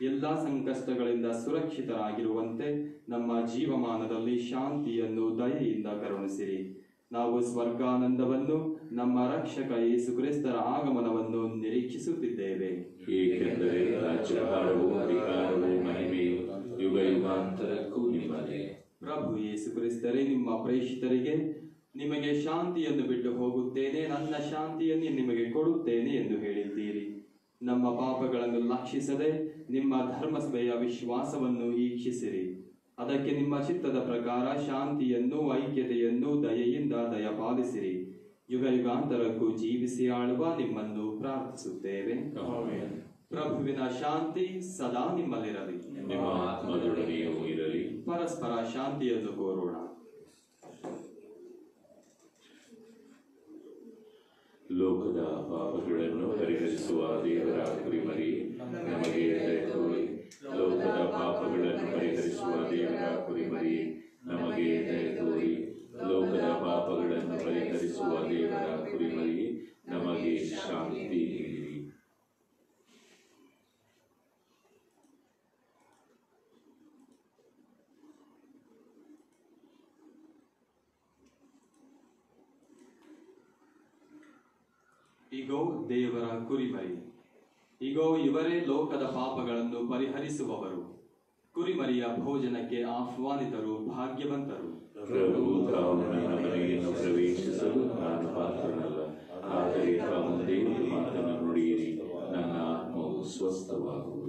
ಎಲ್ಲಾ ಸಂಕಷ್ಟಗಳಿಂದ ಸುರಕ್ಷಿತರಾಗಿರುವಂತೆ ನಮ್ಮ ಜೀವಮಾನದಲ್ಲಿ ಶಾಂತಿಯನ್ನು ದಯೆಯಿಂದ ಕರುಣಿಸಿರಿ. ನಾವು ಸ್ವರ್ಗಾನಂದವನ್ನು, ನಮ್ಮ ರಕ್ಷಕ ಯೇಸು ಕ್ರಿಸ್ತರ ಆಗಮನವನ್ನು ನಿರೀಕ್ಷಿಸುತ್ತಿದ್ದೇವೆ. ಏಕೆಂದರೆ ರಾಜ್ಯಭಾರವು, ಅಧಿಕಾರವು, ಮಹಿಮೆಯು ಯುಗ ಯುಗಾಂತರಕ್ಕೂ ನಿಮ್ಮದೇ. ಪ್ರಭು ಯೇಸು ಕ್ರಿಸ್ತರೇ, ನಿಮ್ಮ ಪ್ರೇಷಿತರಿಗೆ ನಿಮಗೆ ಶಾಂತಿಯನ್ನು ಬಿಟ್ಟು ಹೋಗುತ್ತೇನೆ, ನನ್ನ ಶಾಂತಿಯನ್ನು ನಿಮಗೆ ಕೊಡುತ್ತೇನೆ ಎಂದು ಹೇಳಿದ್ದೀರಿ. ನಮ್ಮ ಪಾಪಗಳನ್ನು ಲಕ್ಷಿಸದೆ ನಿಮ್ಮ ಧರ್ಮಸಭೆಯ ವಿಶ್ವಾಸವನ್ನು ಈಕ್ಷಿಸಿರಿ. ಅದಕ್ಕೆ ನಿಮ್ಮ ಚಿತ್ತದ ಪ್ರಕಾರ ಶಾಂತಿಯನ್ನು, ಐಕ್ಯತೆಯನ್ನು ದಯೆಯಿಂದ ದಯಪಾಲಿಸಿರಿ. ಯುಗ ಯುಗಾಂತರಕ್ಕೂ ಜೀವಿಸಿ ಆಳುವ ನಿಮ್ಮನ್ನು ಪ್ರಾರ್ಥಿಸುತ್ತೇವೆ. ಪ್ರಭುವಿನ ಶಾಂತಿ ಸದಾ ನಿಮ್ಮಲ್ಲಿರಲಿ, ನಿಮ್ಮ ಆತ್ಮದೊಡನೆಯೂ ಇರಲಿ. ಪರಸ್ಪರ ಶಾಂತಿಯನ್ನು ಕೋರೋಣ. ಲೋಕದ ಪಾಪಗಳನ್ನು ಪರಿಹರಿಸುವ ದೇವರ ಕುರಿಮರಿ, ನಮಗೆ ದಯೆ ತೋರಿ. ಲೋಕದ ಪಾಪಗಳನ್ನು ಪರಿಹರಿಸುವ ದೇವರ ಕುರಿಮರಿ, ನಮಗೆ ದಯೆ ತೋರಿ. ಲೋಕದ ಪಾಪಗಳನ್ನು ಪರಿಹರಿಸುವ ದೇವರ ಕುರಿಮರಿ, ನಮಗೆ ಶಾಂತಿ ನೀಡಿರಿ. ಇಗೋ ದೇವರ ಕುರಿಮರಿ, ಇಗೋ ಇವರೇ ಲೋಕದ ಪಾಪಗಳನ್ನು ಪರಿಹರಿಸುವವರು. ಕುರಿಮರಿಯ ಭೋಜನಕ್ಕೆ ಆಹ್ವಾನಿತರು ಭಾಗ್ಯವಂತರು. ಪ್ರಭು ತಾವು ನನ್ನ ಮನೆಯನ್ನು ಪ್ರವೇಶಿಸಲು ನಾನು ಪಾತ್ರನಲ್ಲ, ಆದರೆ ತಾವೊಂದೇ ಒಂದು ಮಾತನ್ನು ನುಡಿಯಿರಿ, ನನ್ನ ಆತ್ಮವು ಸ್ವಸ್ಥವಾಗುವುದು.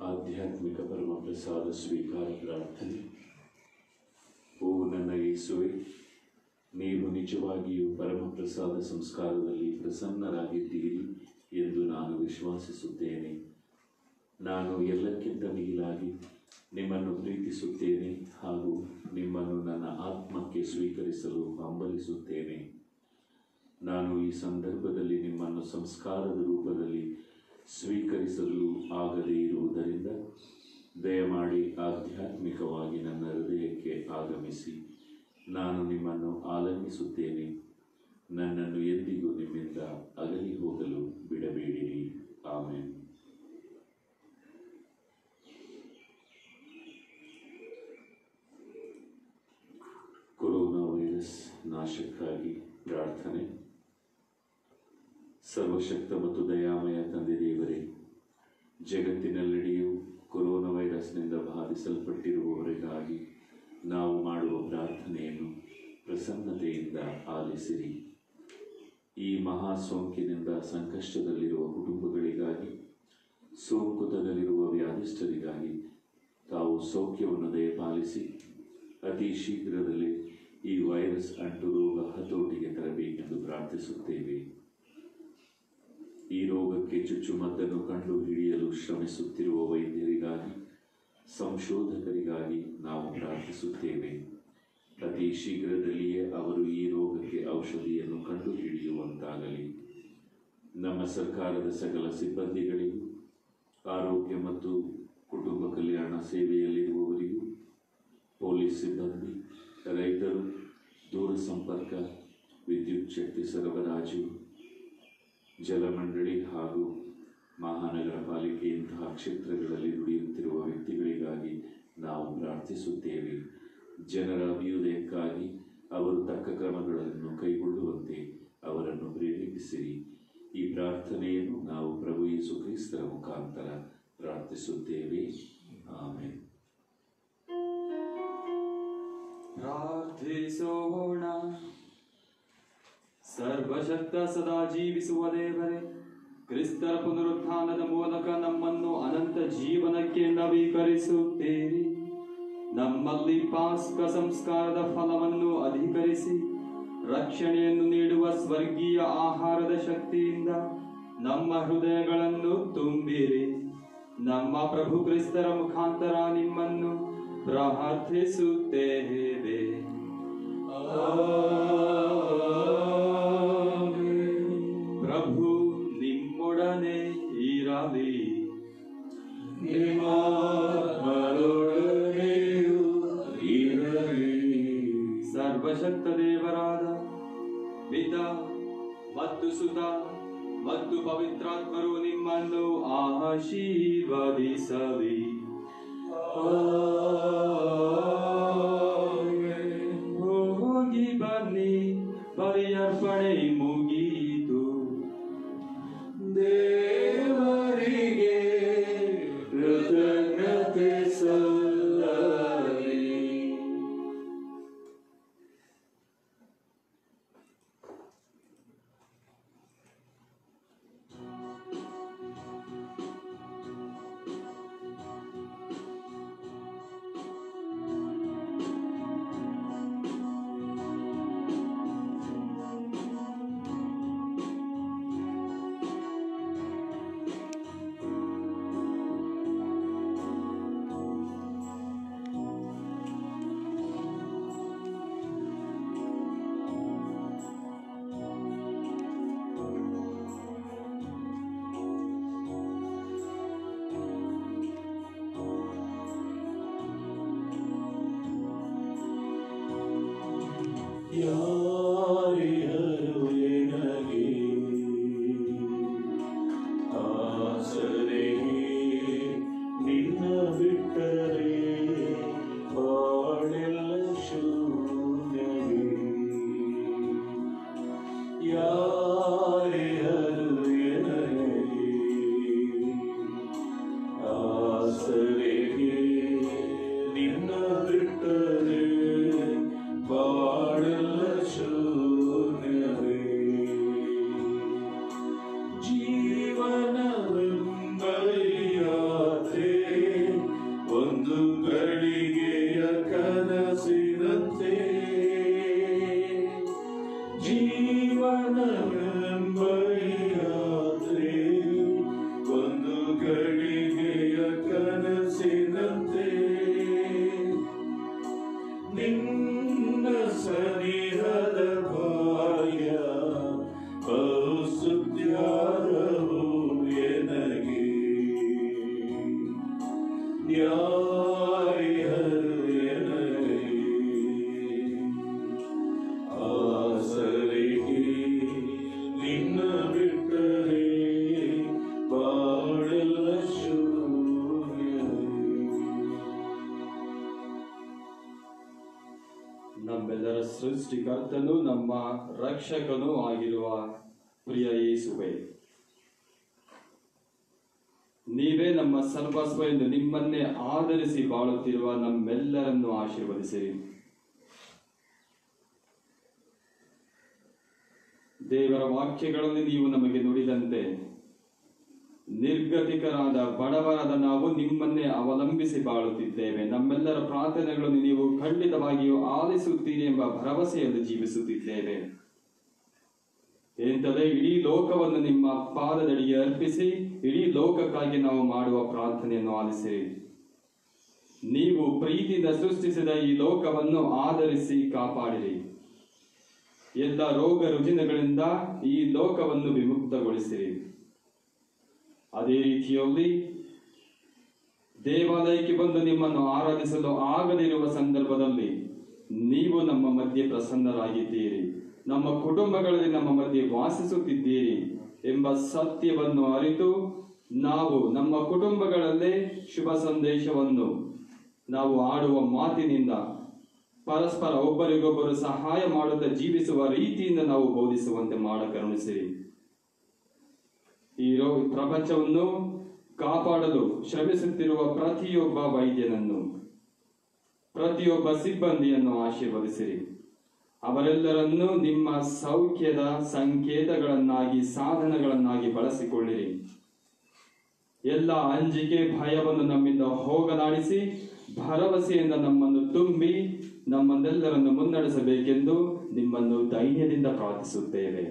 ಆಧ್ಯಾತ್ಮಿಕ ಪರಮ ಪ್ರಸಾದ ಸ್ವೀಕಾರ ಪ್ರಾರ್ಥನೆ. ಓ ನನ್ನ ಯೇಸುವೆ, ನೀವು ನಿಜವಾಗಿಯೂ ಪರಮ ಪ್ರಸಾದ ಸಂಸ್ಕಾರದಲ್ಲಿ ಪ್ರಸನ್ನರಾಗಿದ್ದೀರಿ ಎಂದು ನಾನು ವಿಶ್ವಾಸಿಸುತ್ತೇನೆ. ನಾನು ಎಲ್ಲಕ್ಕಿಂತ ಮಿಗಿಲಾಗಿ ನಿಮ್ಮನ್ನು ಪ್ರೀತಿಸುತ್ತೇನೆ ಹಾಗೂ ನಿಮ್ಮನ್ನು ನನ್ನ ಆತ್ಮಕ್ಕೆ ಸ್ವೀಕರಿಸಲು ಹಂಬಲಿಸುತ್ತೇನೆ. ನಾನು ಈ ಸಂದರ್ಭದಲ್ಲಿ ನಿಮ್ಮನ್ನು ಸಂಸ್ಕಾರದ ರೂಪದಲ್ಲಿ ಸ್ವೀಕರಿಸಲು ಆಗದೇ ಇರುವುದರಿಂದ ದಯಮಾಡಿ ಆಧ್ಯಾತ್ಮಿಕವಾಗಿ ನನ್ನ ಹೃದಯಕ್ಕೆ ಆಗಮಿಸಿ ನಾನು ನಿಮ್ಮನ್ನು ಆಲಂಬಿಸುತ್ತೇನೆ. ನನ್ನನ್ನು ಎಂದಿಗೂ ನಿಮ್ಮಿಂದ ಅಗಲಿ ಹೋಗಲು ಬಿಡಬೇಡಿರಿ. ಆಮೆನ್. ಕೊರೋನಾ ವೈರಸ್ ನಾಶಕ್ಕಾಗಿ ಪ್ರಾರ್ಥನೆ. ಸರ್ವಶಕ್ತ ಮತ್ತು ದಯಾಮಯ ತಂದೆ ದೇವರೇ, ಜಗತ್ತಿನೆಲ್ಲೆಡೆಯೂ ಕೊರೋನಾ ವೈರಸ್ನಿಂದ ಬಾಧಿಸಲ್ಪಟ್ಟಿರುವವರಿಗಾಗಿ ನಾವು ಮಾಡುವ ಪ್ರಾರ್ಥನೆಯನ್ನು ಪ್ರಸನ್ನತೆಯಿಂದ ಆಲಿಸಿರಿ. ಈ ಮಹಾ ಸೋಂಕಿನಿಂದ ಸಂಕಷ್ಟದಲ್ಲಿರುವ ಕುಟುಂಬಗಳಿಗಾಗಿ, ಸೋಂಕು ತಗಲಿರುವ ವ್ಯಾಧಿಷ್ಠರಿಗಾಗಿ ತಾವು ಸೌಖ್ಯವನ್ನು ದಯಪಾಲಿಸಿ ಅತಿ ಶೀಘ್ರದಲ್ಲೇ ಈ ವೈರಸ್ ಅಂಟು ರೋಗ ಹತೋಟಿಗೆ ತರಬೇಕೆಂದು ಪ್ರಾರ್ಥಿಸುತ್ತೇವೆ. ಈ ರೋಗಕ್ಕೆ ಚುಚ್ಚುಮದ್ದನ್ನು ಕಂಡು ಹಿಡಿಯಲು ಶ್ರಮಿಸುತ್ತಿರುವ ವೈದ್ಯರಿಗಾಗಿ, ಸಂಶೋಧಕರಿಗಾಗಿ ನಾವು ಪ್ರಾರ್ಥಿಸುತ್ತೇವೆ. ಅತಿ ಶೀಘ್ರದಲ್ಲಿಯೇ ಅವರು ಈ ರೋಗಕ್ಕೆ ಔಷಧಿಯನ್ನು ಕಂಡು ಹಿಡಿಯುವಂತಾಗಲಿ. ನಮ್ಮ ಸರ್ಕಾರದ ಸಕಲ ಸಿಬ್ಬಂದಿಗಳಿಗೂ, ಆರೋಗ್ಯ ಮತ್ತು ಕುಟುಂಬ ಕಲ್ಯಾಣ ಸೇವೆಯಲ್ಲಿರುವವರಿಗೂ, ಪೊಲೀಸ್ ಸಿಬ್ಬಂದಿ, ರೈತರು, ದೂರ ಸಂಪರ್ಕ, ವಿದ್ಯುತ್ ಶಕ್ತಿ ಸರಬರಾಜು, ಜಲಮಂಡಳಿ ಹಾಗೂ ಮಹಾನಗರ ಪಾಲಿಕೆಯಂತಹ ಕ್ಷೇತ್ರಗಳಲ್ಲಿ ದುಡಿಯುತ್ತಿರುವ ವ್ಯಕ್ತಿಗಳಿಗಾಗಿ ನಾವು ಪ್ರಾರ್ಥಿಸುತ್ತೇವೆ. ಜನರ ಅಭ್ಯುದಯಕ್ಕಾಗಿ ಅವರು ತಕ್ಕ ಕ್ರಮಗಳನ್ನು ಕೈಗೊಳ್ಳುವಂತೆ ಅವರನ್ನು ಪ್ರೇರೇಪಿಸಿರಿ. ಈ ಪ್ರಾರ್ಥನೆಯನ್ನು ನಾವು ಪ್ರಭು ಯೇಸು ಕ್ರಿಸ್ತರ ಮುಖಾಂತರ ಪ್ರಾರ್ಥಿಸುತ್ತೇವೆ. ಆಮೆನ್. ಪ್ರಾರ್ಥಿಸೋಣ. ಸರ್ವಶಕ್ತ ಸದಾ ಜೀವಿಸುವ ದೇವರೇ, ಕ್ರಿಸ್ತರ ಪುನರುತ್ಥಾನದ ಮೂಲಕ ನಮ್ಮನ್ನು ಅನಂತ ಜೀವನಕ್ಕೆ ನವೀಕರಿಸುತ್ತೀರಿ. ನಮ್ಮಲ್ಲಿ ಪಾಸ್ಕ ಸಂಸ್ಕಾರದ ಫಲವನ್ನು ಅಧಿಕರಿಸಿ ರಕ್ಷಣೆಯನ್ನು ನೀಡುವ ಸ್ವರ್ಗೀಯ ಆಹಾರದ ಶಕ್ತಿಯಿಂದ ನಮ್ಮ ಹೃದಯಗಳನ್ನು ತುಂಬಿರಿ. ನಮ್ಮ ಪ್ರಭು ಕ್ರಿಸ್ತರ ಮುಖಾಂತರ ನಿಮ್ಮನ್ನು ಪ್ರಾರ್ಥಿಸುತ್ತೇವೆ. ಪ್ರಭು ನಿಮ್ಮೊಡನೆ ಇರಲಿ. ಸರ್ವಶಕ್ತ ದೇವರಾದ ಪಿತಾ ಮತ್ತು ಸುತ ಮತ್ತು ಪವಿತ್ರಾತ್ಮರು ನಿಮ್ಮನ್ನು ಆಶೀರ್ವದಿಸಲಿ. ಹೋಗಿ ಬನ್ನಿ, ಬಲಿಯರ್ಪಣೆ ಮುಗಿಯಿತು. ದೇವರಿಗೆ ಕೃತಜ್ಞತೆ ಸಲ್ಲಲಿ. ಯಾರೇ ಆಸರೆಗೆ ನಿನ್ನ ಬಿಟ್ಟರೆ ಬಾಳೆಲ್ಲ ಶೂನ್ಯವೇ. ಜೀವನವೆಂಬ ಯಾತ್ರೆ ಒಂದು ಗಳಿಗೆಯ ಕನಸಿನಂತೆ. ಜೀವನವೆಂಬ ಯಾತ್ರೆ ಒಂದು ಗಳಿಗೆಯ ಕನಸಿನಂತೆ. ನಿನ್ನ ಸನಿಹದ ಭಾಗ್ಯ ಬಹು ಸುದ್ಯಾರವು ಎನಗೆ. ಯಾರಿಹರು ಎನಗೆ ಆಸರೆಗೆ ನಿನ್ನ ಬಿಟ್ಟರೆ ಬಾಳೆಲ್ಲ ಶೂನ್ಯವೇ. ನಮ್ಮೆಲ್ಲರ ಸೃಷ್ಟಿಕರ್ತನು ನಮ್ಮ ರಕ್ಷಕನೂ ಆಗಿರುವ ಪ್ರಿಯ ಯೇಸುವೆ, ನೀವೇ ನಮ್ಮ ಸರ್ವಸ್ವ ಎಂದು ನಿಮ್ಮನ್ನೇ ಆಧರಿಸಿ ಬಾಳುತ್ತಿರುವ ನಮ್ಮೆಲ್ಲರನ್ನು ಆಶೀರ್ವದಿಸಿರಿ. ದೇವರ ವಾಕ್ಯಗಳಲ್ಲಿ ನೀವು ನಮಗೆ ನುಡಿದಂತೆ ನಿರ್ಗತಿಕರಾದ ಬಡವರಾದ ನಾವು ನಿಮ್ಮನ್ನೇ ಅವಲಂಬಿಸಿ ಬಾಳುತ್ತಿದ್ದೇವೆ. ನಮ್ಮೆಲ್ಲರ ಪ್ರಾರ್ಥನೆಗಳನ್ನು ನೀವು ಖಂಡಿತವಾಗಿಯೂ ಆಲಿಸುತ್ತೀರಿ ಎಂಬ ಭರವಸೆಯಲ್ಲಿ ಜೀವಿಸುತ್ತಿದ್ದೇವೆ. ಎಂತಲೇ ಇಡೀ ಲೋಕವನ್ನು ನಿಮ್ಮ ಪಾದದಡಿಗೆ ಅರ್ಪಿಸಿ ಇಡೀ ಲೋಕಕ್ಕಾಗಿ ನಾವು ಮಾಡುವ ಪ್ರಾರ್ಥನೆಯನ್ನು ಆಲಿಸಿರಿ. ನೀವು ಪ್ರೀತಿಯಿಂದ ಸೃಷ್ಟಿಸಿದ ಈ ಲೋಕವನ್ನು ಆಧರಿಸಿ ಕಾಪಾಡಿರಿ. ಎಲ್ಲ ರೋಗ ರುಜಿನಗಳಿಂದ ಈ ಲೋಕವನ್ನು ವಿಮುಕ್ತಗೊಳಿಸಿರಿ. ಅದೇ ರೀತಿಯಲ್ಲಿ ದೇವಾಲಯಕ್ಕೆ ಬಂದು ನಿಮ್ಮನ್ನು ಆರಾಧಿಸಲು ಆಗದಿರುವ ಸಂದರ್ಭದಲ್ಲಿ ನೀವು ನಮ್ಮ ಮಧ್ಯೆ ಪ್ರಸನ್ನರಾಗಿದ್ದೀರಿ, ನಮ್ಮ ಕುಟುಂಬಗಳಲ್ಲಿ ನಮ್ಮ ಮಧ್ಯೆ ವಾಸಿಸುತ್ತಿದ್ದೀರಿ ಎಂಬ ಸತ್ಯವನ್ನು ಅರಿತು ನಾವು ನಮ್ಮ ಕುಟುಂಬಗಳಲ್ಲೇ ಶುಭ ಸಂದೇಶವನ್ನು ನಾವು ಆಡುವ ಮಾತಿನಿಂದ ಪರಸ್ಪರ ಒಬ್ಬರಿಗೊಬ್ಬರು ಸಹಾಯ ಮಾಡುತ್ತಾ ಜೀವಿಸುವ ರೀತಿಯಿಂದ ನಾವು ಬೋಧಿಸುವಂತೆ ಮಾಡ ಕರುಣಿಸಿರಿ. ಈ ಪ್ರಪಂಚವನ್ನು ಕಾಪಾಡಲು ಶ್ರಮಿಸುತ್ತಿರುವ ಪ್ರತಿಯೊಬ್ಬ ವೈದ್ಯನನ್ನು, ಪ್ರತಿಯೊಬ್ಬ ಸಿಬ್ಬಂದಿಯನ್ನು ಆಶೀರ್ವದಿಸಿರಿ. ಅವರೆಲ್ಲರನ್ನೂ ನಿಮ್ಮ ಸೌಖ್ಯದ ಸಂಕೇತಗಳನ್ನಾಗಿ ಸಾಧನಗಳನ್ನಾಗಿ ಬಳಸಿಕೊಳ್ಳಿರಿ. ಎಲ್ಲ ಅಂಜಿಕೆ ಭಯವನ್ನು ನಮ್ಮಿಂದ ಹೋಗಲಾಡಿಸಿ ಭರವಸೆಯಿಂದ ನಮ್ಮನ್ನು ತುಂಬಿ ನಮ್ಮನ್ನೆಲ್ಲರನ್ನು ಮುನ್ನಡೆಸಬೇಕೆಂದು ನಿಮ್ಮನ್ನು ಧೈರ್ಯದಿಂದ ಪ್ರಾರ್ಥಿಸುತ್ತೇವೆ.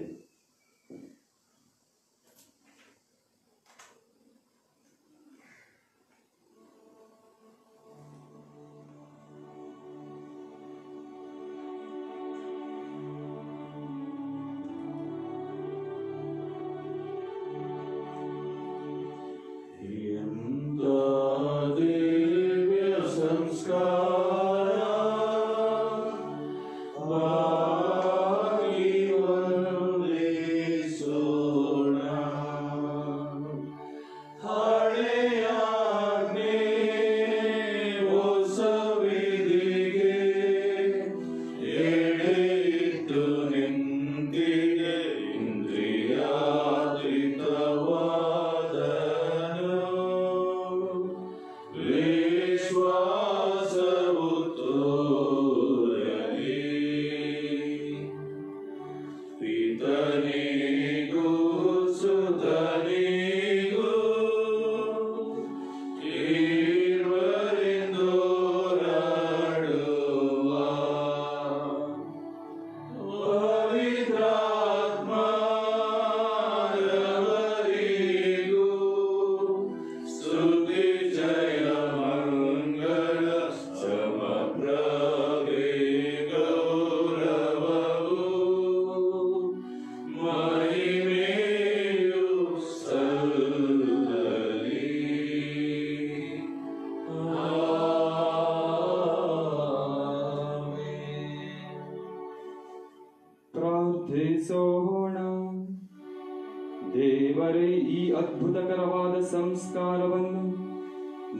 ಪ್ರಾರ್ಥಿಸೋಣ. ದೇವರೇ, ಈ ಅದ್ಭುತಕರವಾದ ಸಂಸ್ಕಾರವನ್ನು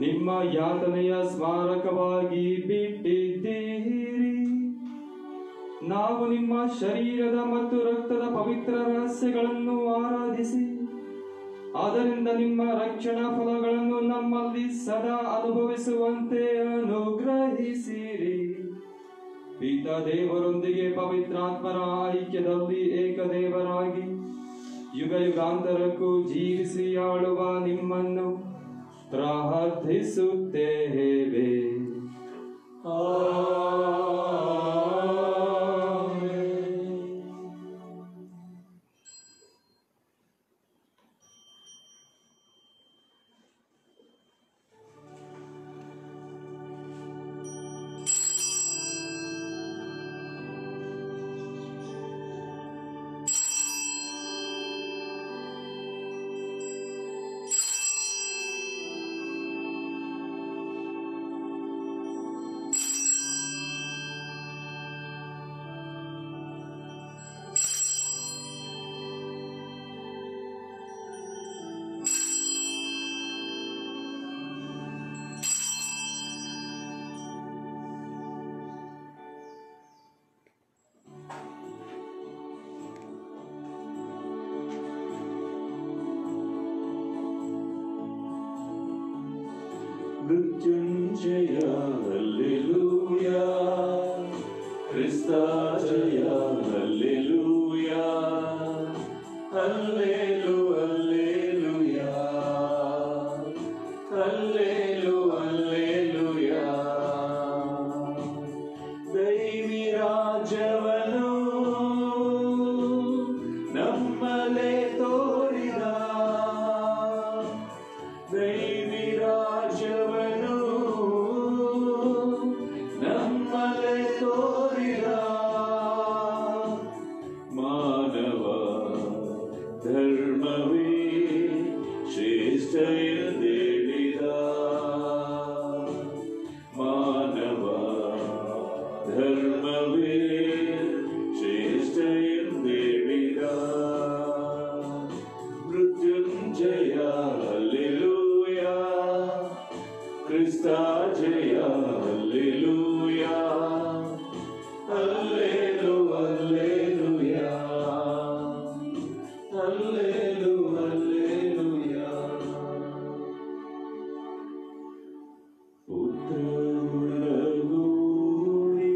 ನಿಮ್ಮ ಯಾತನೆಯ ಸ್ಮಾರಕವಾಗಿ ಬಿಟ್ಟಿದ್ದೀರಿ. ನಾವು ನಿಮ್ಮ ಶರೀರದ ಮತ್ತು ರಕ್ತದ ಪವಿತ್ರ ಪವಿತ್ರ ರಹಸ್ಯಗಳನ್ನು ಆರಾಧಿಸಿ ಅದರಿಂದ ನಿಮ್ಮ ರಕ್ಷಣಾ ಫಲಗಳನ್ನು ನಮ್ಮಲ್ಲಿ ಸದಾ ಅನುಭವಿಸುವಂತೆ ಅನುಗ್ರಹಿಸಿರಿ. ಪಿತಾ ದೇವರೊಂದಿಗೆ ಪವಿತ್ರಾತ್ಮರ ಐಕ್ಯದಲ್ಲಿ ಏಕದೇವರಾಗಿ ಯುಗ ಯುಗಾಂತರಕ್ಕೂ ಜೀವಿಸಿ ಆಳುವ ನಿಮ್ಮನ್ನು ಪ್ರಾರ್ಥಿಸುತ್ತೇವೆ. ಮೃತ್ಯುಂಜಯ ಹಲ್ಲೆಲೂಯಾ, ಕ್ರಿಸ್ತ ಜಯ ಹಲ್ಲೆಲೂಯಾ, ಹಲ್ಲೆಲು ಹಲ್ಲೆಲೂಯಾ, ಹಲ್ಲೆಲು ಹಲ್ಲೆಲೂಯಾ. ದೈವಿ ರಾಜ್ಯವನ್ನು ನಮ್ಮಲ್ಲೇ ತೋರಿದ, ದೈವಿ ರಾಜ್ಯವನ್ನು ನಮ್ಮಲ್ಲೇ ತೋರಿದ, ಮಾನವ ಧರ್ಮವೇ ಶ್ರೇಷ್ಠ ಎಂದೇಳಿದ, ಮಾನವ ಧರ್ಮವೇ ಶ್ರೇಷ್ಠ ಎಂದೇಳಿದ. ಮೃತ್ಯುಂಜಯ ಹಲ್ಲೆಲೂಯಾ, ಕ್ರಿಸ್ತ ಜಯ ಹಲ್ಲೆಲೂಯಾ, ಹಲ್ಲೆಲು ಹಲ್ಲೆಲೂಯಾ, ಹಲ್ಲೆಲು ಹಲ್ಲೆಲೂಯಾ. ಪುತ್ರರೊಳಗೂಡಿ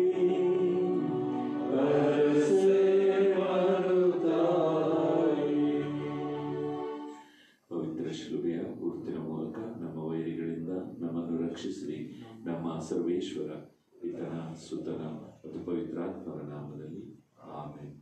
ಅರಸೆ ಮಾಡುತ್ತಾಯಿ. ಪವಿತ್ರ ಶಿಲುಬೆಯ ಗುರುತಿನ ಮೂಲಕ ನಮ್ಮ ವೈರಿಗಳಿಂದ ನಮ್ಮನ್ನು ರಕ್ಷಿಸಿರಿ. ನಮ್ಮ ಸರ್ವೇಶ್ವರ ಪಿತನ ಸುತನ ಮತ್ತು ಪವಿತ್ರಾತ್ಮರ ನಾಮದಲ್ಲಿ ಆಮೆನ್.